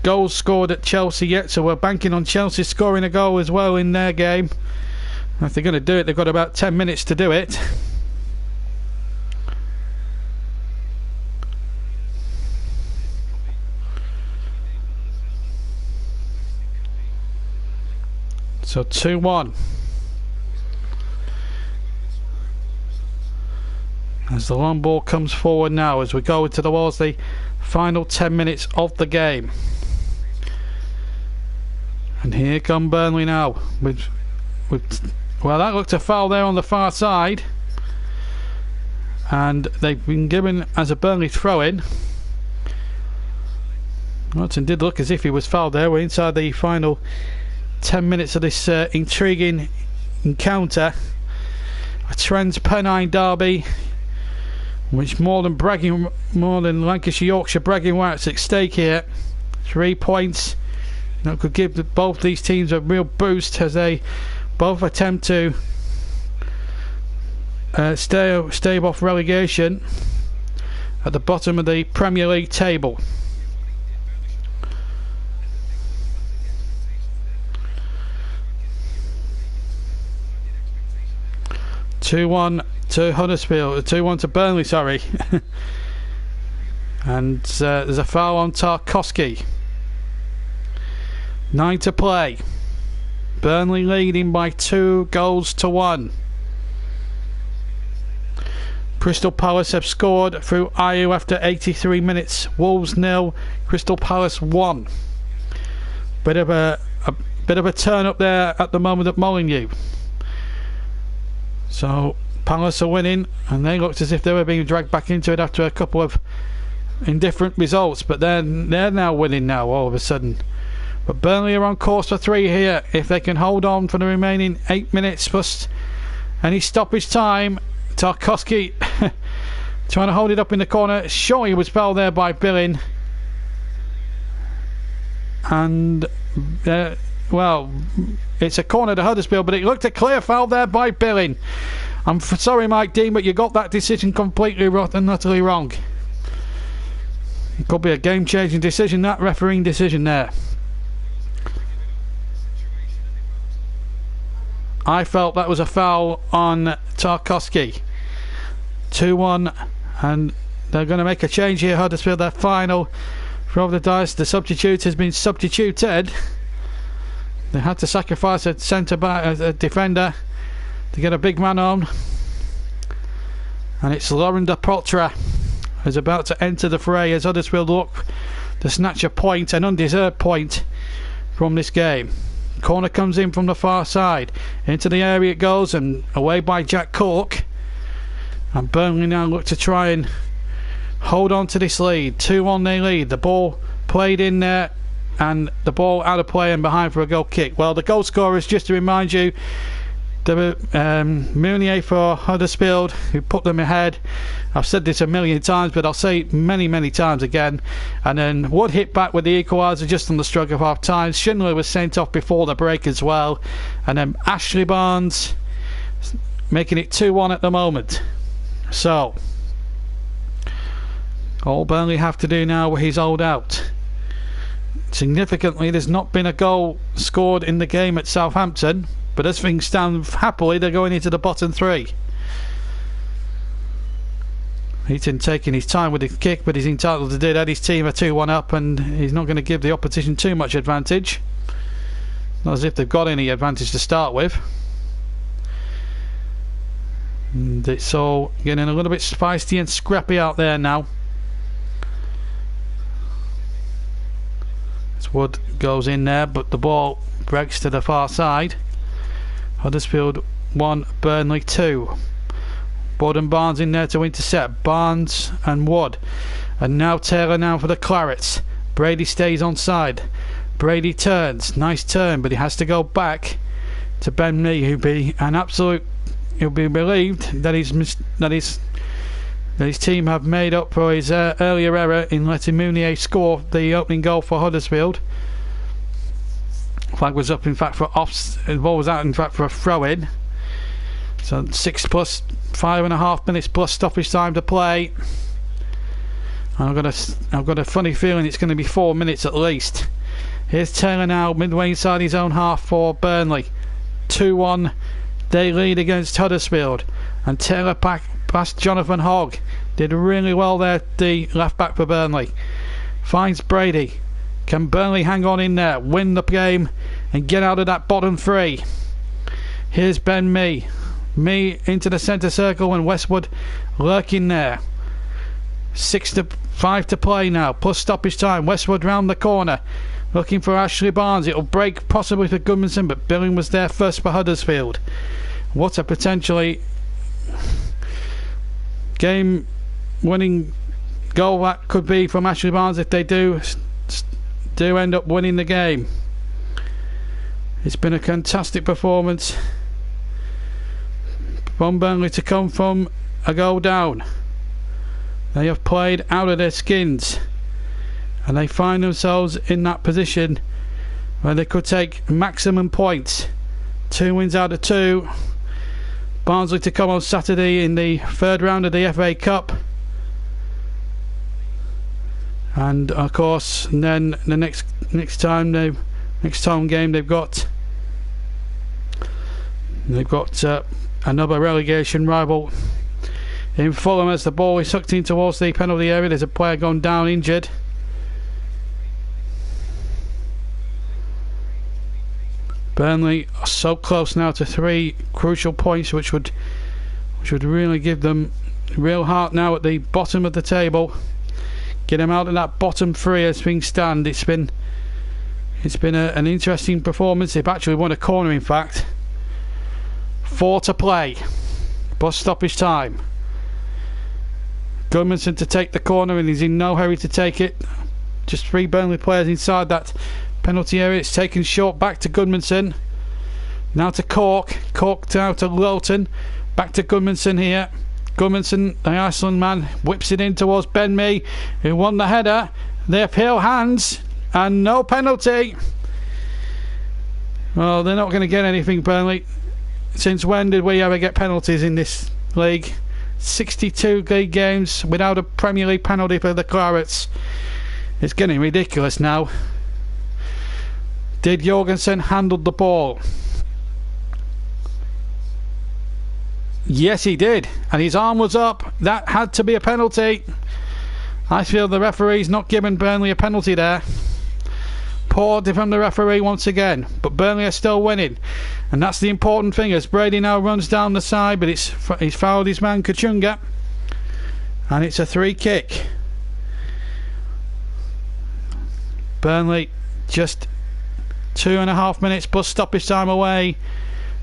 goals scored at Chelsea yet, so we're banking on Chelsea scoring a goal as well in their game. If they're going to do it, they've got about 10 minutes to do it. So 2-1. As the long ball comes forward now, as we go towards the final 10 minutes of the game. And here come Burnley now. Well, that looked a foul there on the far side. And they've been given as a Burnley throw-in. Watson did look as if he was fouled there. We're inside the final 10 minutes of this intriguing encounter. A Trans-Pennine derby, which more than Lancashire, Yorkshire bragging rights at stake here. 3 points that could give both these teams a real boost as they both attempt to stave off relegation at the bottom of the Premier League table. (2-1) to Huddersfield, 2-1 to Burnley, sorry. And there's a foul on Tarkowski. 9 to play. Burnley leading by 2-1. Crystal Palace have scored through Ayew after 83 minutes. Wolves 0, Crystal Palace 1. Bit of a turn up there at the moment at Molineux. So Palace are winning, and they looked as if they were being dragged back into it after a couple of indifferent results, but they're now winning now all of a sudden. But Burnley are on course for 3 here if they can hold on for the remaining 8 minutes plus any stoppage time. Tarkowski trying to hold it up in the corner. Sure, he was fouled there by Billin, and well, it's a corner to Huddersfield, but it looked a clear foul there by Billin. I'm sorry, Mike Dean, but you got that decision completely and utterly wrong. It could be a game-changing decision, that refereeing decision there. I felt that was a foul on Tarkowski. 2-1, and they're going to make a change here. Huddersfield, their final throw of the dice. The substitute has been substituted. They had to sacrifice a centre-back, a defender, to get a big man on. And it's Lauren de Potra who's about to enter the fray as Huddersfield look to snatch a point, an undeserved point, from this game. Corner comes in from the far side. Into the area it goes, and away by Jack Cork. And Burnley now look to try and hold on to this lead. 2-1 they lead. The ball played in there, and the ball out of play and behind for a goal kick. Well, the goal scorers, just to remind you, Mounier for Huddersfield, who put them ahead. I've said this a million times, but I'll say it many times again. And then Wood hit back with the equaliser just on the stroke of half time. Schindler was sent off before the break as well. And then Ashley Barnes making it 2-1 at the moment. So all Burnley have to do now is hold out. Significantly, there's not been a goal scored in the game at Southampton, but as things stand, happily they're going into the bottom 3. Heaton taking his time with his kick, but he's entitled to do that. His team are 2-1 up, and he's not going to give the opposition too much advantage. Not as if they've got any advantage to start with. and it's all getting a little bit spicy and scrappy out there now. As Wood goes in there, but the ball breaks to the far side. Huddersfield 1, Burnley 2. Wood and Barnes in there to intercept. Barnes and Wood. And now Taylor now for the Clarets. Brady stays on side. Brady turns. Nice turn, but he has to go back to Ben Mee, who'll be an absolute... He'll be relieved that his team have made up for his earlier error in letting Mounier score the opening goal for Huddersfield. Flag was up in fact for the ball was out in fact for a throw-in. So 6 plus 5.5 minutes plus stoppage time to play. And I've got a funny feeling it's going to be 4 minutes at least. Here's Taylor now midway inside his own half for Burnley. 2-1 they lead against Huddersfield, and Taylor past Jonathan Hogg. Did really well there, the left back for Burnley. Finds Brady. Can Burnley hang on in there, win the game and get out of that bottom three? Here's Ben Mee. Mee into the centre circle and Westwood lurking there. 6-5 to play now, plus stoppage time. Westwood round the corner looking for Ashley Barnes. It'll break possibly for Goodmanson, but Billing was there first for Huddersfield. What a potentially game winning goal that could be from Ashley Barnes if they do end up winning the game. It's been a fantastic performance from Burnley to come from a goal down. They have played out of their skins, and they find themselves in that position where they could take maximum points. 2 wins out of 2. Barnsley to come on Saturday in the third round of the FA Cup, and of course then the next home game they've got another relegation rival in Fulham, as the ball is sucked in towards the penalty area. There's a player gone down injured. Burnley are so close now to 3 crucial points, which would really give them real heart now at the bottom of the table. Get them out of that bottom 3 as things stand. It's been an interesting performance. They've actually won a corner, in fact. 4 to play, plus stoppage time. Goodmanson to take the corner, and he's in no hurry to take it. Just 3 Burnley players inside that penalty area. It's taken short back to Goodmanson. Now to Cork. Cork now to Lowton. Back to Goodmanson here. Goodmanson, the Iceland man, whips it in towards Ben Mee, who won the header. They appeal hands, and no penalty. Well, they're not going to get anything, Burnley. Since when did we ever get penalties in this league? 62 league games without a Premier League penalty for the Clarets. It's getting ridiculous now. Did Jorgensen handle the ball? Yes, he did, and his arm was up. That had to be a penalty. I feel the referee's not given Burnley a penalty there. Poor from the referee once again, but Burnley are still winning, and that's the important thing, as Brady now runs down the side, but he's fouled his man Kachunga, and it's a 3 kick. Burnley just 2.5 minutes plus stoppage time away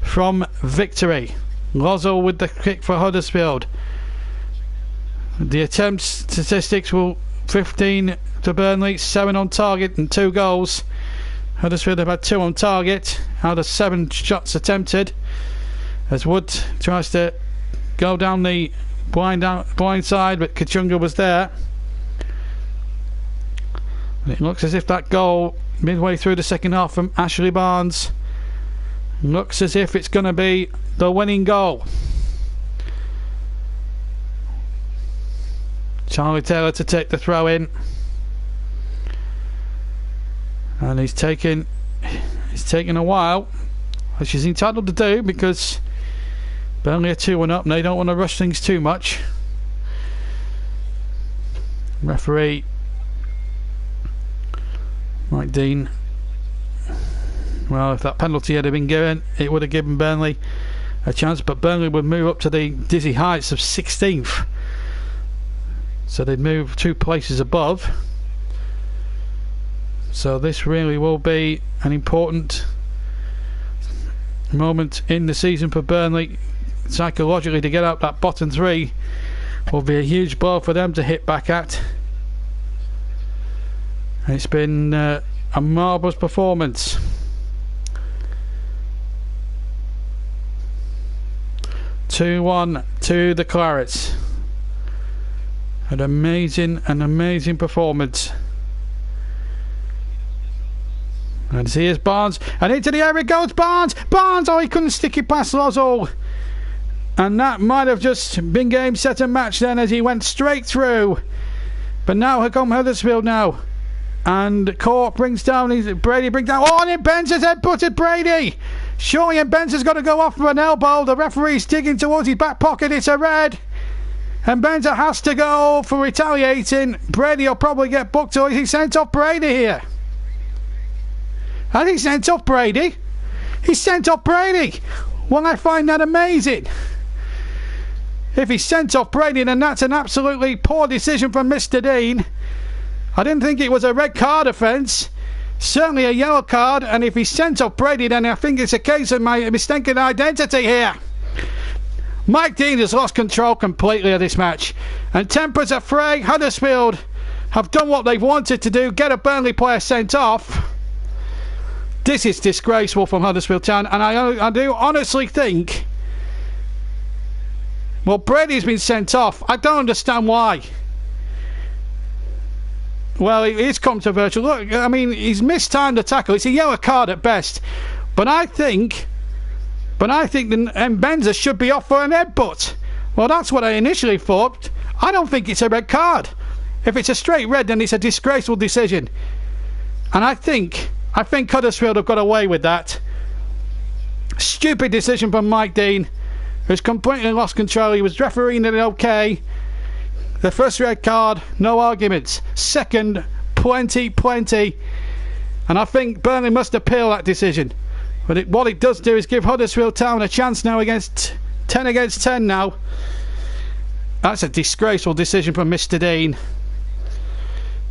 from victory. Lozo with the kick for Huddersfield. The attempts statistics will 15 to Burnley, 7 on target and 2 goals. Huddersfield have had 2 on target out of 7 shots attempted, as Wood tries to go down the blind side, but Kachunga was there. And it looks as if that goal midway through the second half from Ashley Barnes looks as if it's going to be the winning goal. Charlie Taylor to take the throw in, and he's taken a while, which he's entitled to do, because Burnley are 2-1 up and they don't want to rush things too much. Referee Mike Dean, well, if that penalty had been given, it would have given Burnley a chance, but Burnley would move up to the dizzy heights of 16th. So they'd move 2 places above. So this really will be an important moment in the season for Burnley. Psychologically, to get up that bottom 3 will be a huge blow for them to hit back at. And it's been a marvellous performance. (2-1) to the Clarets. An amazing performance. And here's Barnes, and into the area goes Barnes. Oh, he couldn't stick it past Lozell, and that might have just been game, set and match then, as he went straight through. But now here come Huddersfield now, and Court brings down Brady brings down. Oh, and Benza's head-butted Brady. Surely, and Benza's got to go off for an elbow. The referee's digging towards his back pocket. It's a red. And Benza has to go for retaliating. Brady will probably get booked, or is he sent off Brady here? Has he sent off Brady? He sent off Brady. Well, I find that amazing. If he sent off Brady, then that's an absolutely poor decision from Mr. Dean. I didn't think it was a red card offence. Certainly a yellow card. And if he sent off Brady, then I think it's a case of my mistaken identity here. Mike Dean has lost control completely of this match, and tempers are fraying. Huddersfield have done what they've wanted to do, get a Burnley player sent off. This is disgraceful from Huddersfield Town, and I do honestly think, well, Brady's been sent off. I don't understand why. Well, it is controversial. Look, I mean, he's mistimed the tackle. It's a yellow card at best, but I think Benza should be off for an headbutt. Well, that's what I initially thought. I don't think it's a red card. If it's a straight red, then it's a disgraceful decision. And I think Huddersfield have got away with that. Stupid decision from Mike Dean, who's completely lost control. He was refereeing it okay. The first red card, no arguments. Second, plenty. And I think Burnley must appeal that decision. But what it does do is give Huddersfield Town a chance now against 10 against 10 now. That's a disgraceful decision from Mr. Dean,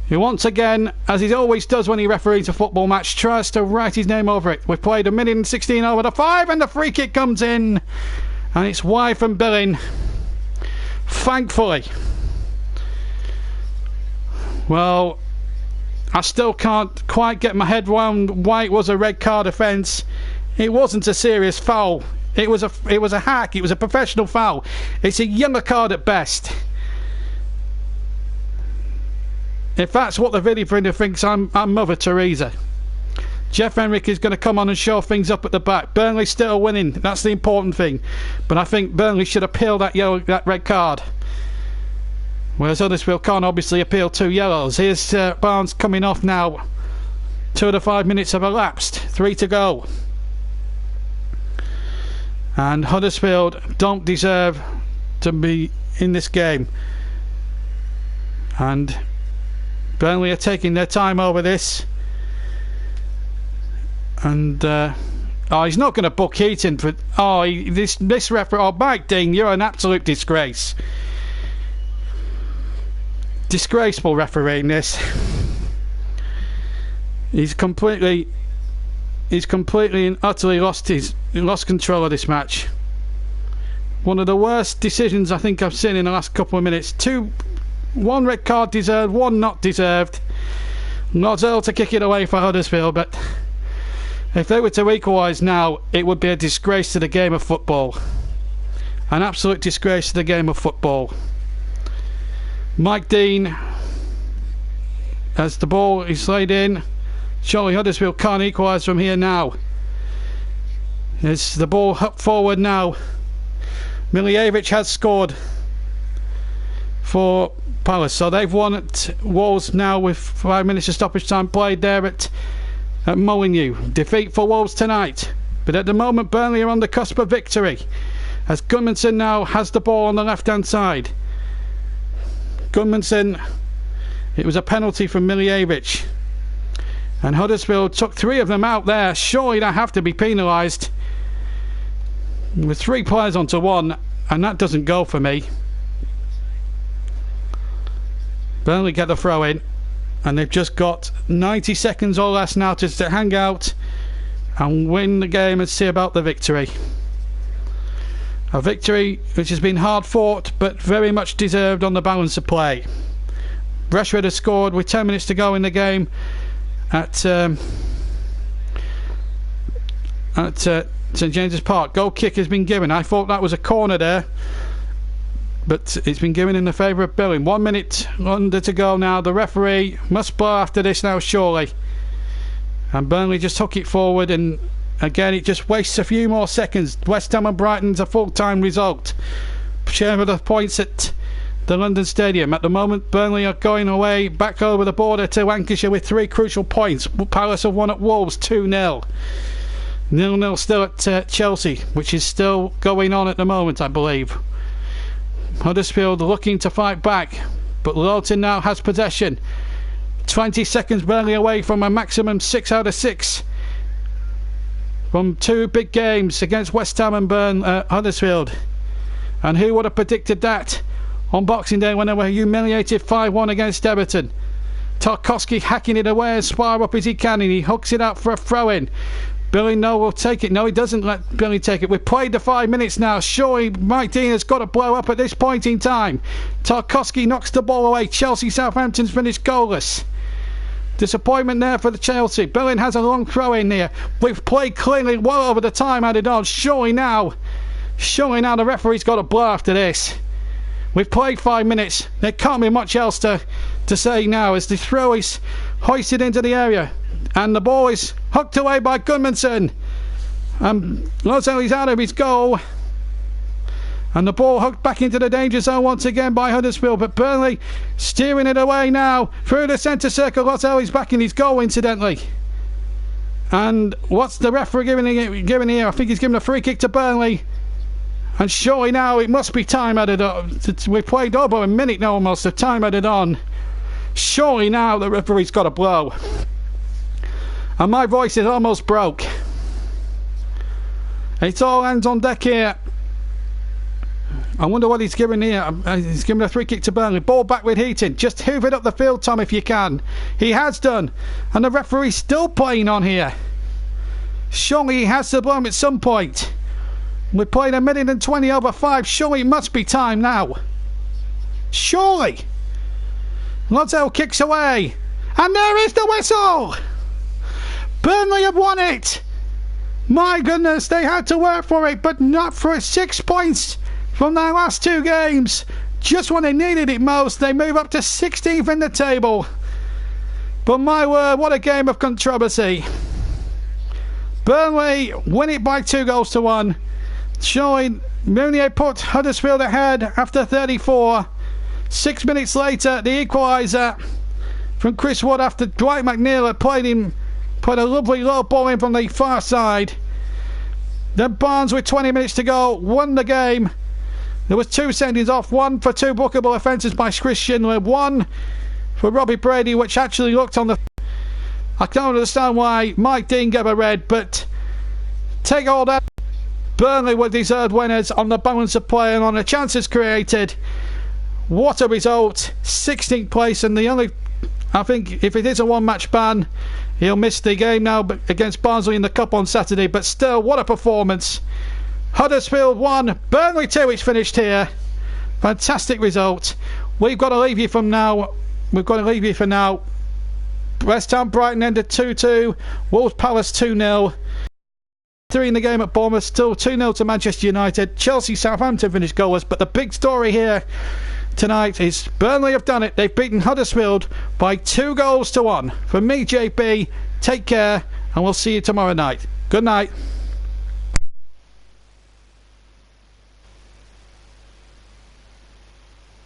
who once again, as he always does when he referees a football match, tries to write his name over it. We've played 1 minute and 16 over the 5, and the free kick comes in, and it's wide from Billing. Thankfully. Well, I still can't quite get my head round why it was a red card offence. It wasn't a serious foul. It was a hack. It was a professional foul. It's a yellow card at best. If that's what the video printer thinks, I'm Mother Teresa. Jeff Henrick is going to come on and show things up at the back. Burnley still winning. That's the important thing. But I think Burnley should appeal that red card. Whereas Huddersfield can't obviously appeal 2 yellows. Here's Barnes coming off now. 2 of the 5 minutes have elapsed. 3 to go. And Huddersfield don't deserve to be in this game. And Burnley are taking their time over this. And he's not going to book Heaton for. This referee. Oh, Mike Dean, you're an absolute disgrace. Disgraceful refereeing this. He's completely and utterly lost control of this match. One of the worst decisions I think I've seen in the last couple of minutes. 1 red card deserved, 1 not deserved. Not able to kick it away for Huddersfield, but if they were to equalise now, it would be a disgrace to the game of football. An absolute disgrace to the game of football. Mike Dean, as the ball is laid in, surely Huddersfield can't equalise from here now. As the ball up forward now, Milijevic has scored for Palace, so they've won at Wolves now with 5 minutes of stoppage time played there at Molineux. Defeat for Wolves tonight, but at the moment Burnley are on the cusp of victory, as Gunnarsson now has the ball on the left hand side. Gunnarsson, it was a penalty from Milijevic, and Huddersfield took 3 of them out there. Surely they have to be penalised. with 3 players onto 1, and that doesn't go for me. Burnley get the throw in, and they've just got 90 seconds or less now to hang out and win the game and see about the victory. A victory which has been hard fought but very much deserved on the balance of play. Rashford has scored with 10 minutes to go in the game at St James's Park. Goal kick has been given. I thought that was a corner there, but it's been given in the favour of Burnley. 1 minute under to go now. The referee must blow after this now, surely. And Burnley just took it forward, and again it just wastes a few more seconds. West Ham and Brighton's a full-time result. Share of the points at the London Stadium. At the moment, Burnley are going away back over the border to Lancashire with 3 crucial points. Palace have won at Wolves 2-0. 0-0 still at Chelsea, which is still going on at the moment, I believe. Huddersfield looking to fight back, but Lowton now has possession. 20 seconds Burnley away from a maximum 6 out of 6 from 2 big games against West Ham and Huddersfield. And who would have predicted that on Boxing Day when they were humiliated 5-1 against Everton? Tarkowski hacking it away as far up as he can, and he hooks it out for a throw-in. Billy No will take it. No, he doesn't let Billy take it. We've played the 5 minutes now. Surely Mike Dean has got to blow up at this point in time. Tarkowski knocks the ball away. Chelsea Southampton's finished goalless. Disappointment there for the Chelsea. Billing has a long throw in here. We've played cleanly well over the time added on. Surely now the referee's got to blow after this. We've played 5 minutes. There can't be much else to say now as the throw is hoisted into the area. And the ball is hooked away by Gudmundsson. Lozelle is out of his goal. And the ball hooked back into the danger zone once again by Huddersfield. But Burnley steering it away now through the centre circle. Lozelle is back in his goal, incidentally. And what's the referee giving here? I think he's giving a free kick to Burnley. And surely now it must be time added on. We've played over a minute now almost of time added on. Surely now the referee's got to blow. And my voice is almost broke. It's all hands on deck here. I wonder what he's giving here. He's giving a free kick to Burnley. Ball back with Heaton. Just hoof it up the field, Tom, if you can. He has done. And the referee's still playing on here. Surely he has to blow him at some point. We're playing 1 minute and 20 over 5. Surely it must be time now. Surely. Lozelle kicks away. And there is the whistle. Burnley have won it. My goodness, they had to work for it, but not for 6 points from their last 2 games. Just when they needed it most, they move up to 16th in the table. But my word, what a game of controversy. Burnley win it by 2-1. Showing Mounier put Huddersfield ahead after 34. 6 minutes later, the equaliser from Chris Wood after Dwight McNeil had put a lovely low ball in from the far side. Then Barnes, with 20 minutes to go, won the game. There was 2 sendings off, 1 for 2 bookable offences by Chris Schindler, 1 for Robbie Brady, which actually looked on the... I don't understand why Mike Dean gave a red, but take all that. Burnley were deserved winners on the balance of play and on the chances created. What a result. 16th place, and the only... I think if it is a 1-match ban, he'll miss the game now against Barnsley in the Cup on Saturday. But still, what a performance. Huddersfield 1, Burnley 2, it's finished here. Fantastic result. We've got to leave you for now. West Ham Brighton ended 2-2. Wolves Palace 2-0. 3 in the game at Bournemouth, still 2-0 to Manchester United. Chelsea Southampton finished goalless. But the big story here tonight is Burnley have done it. They've beaten Huddersfield by 2-1. From me, JP, take care, and we'll see you tomorrow night. Good night.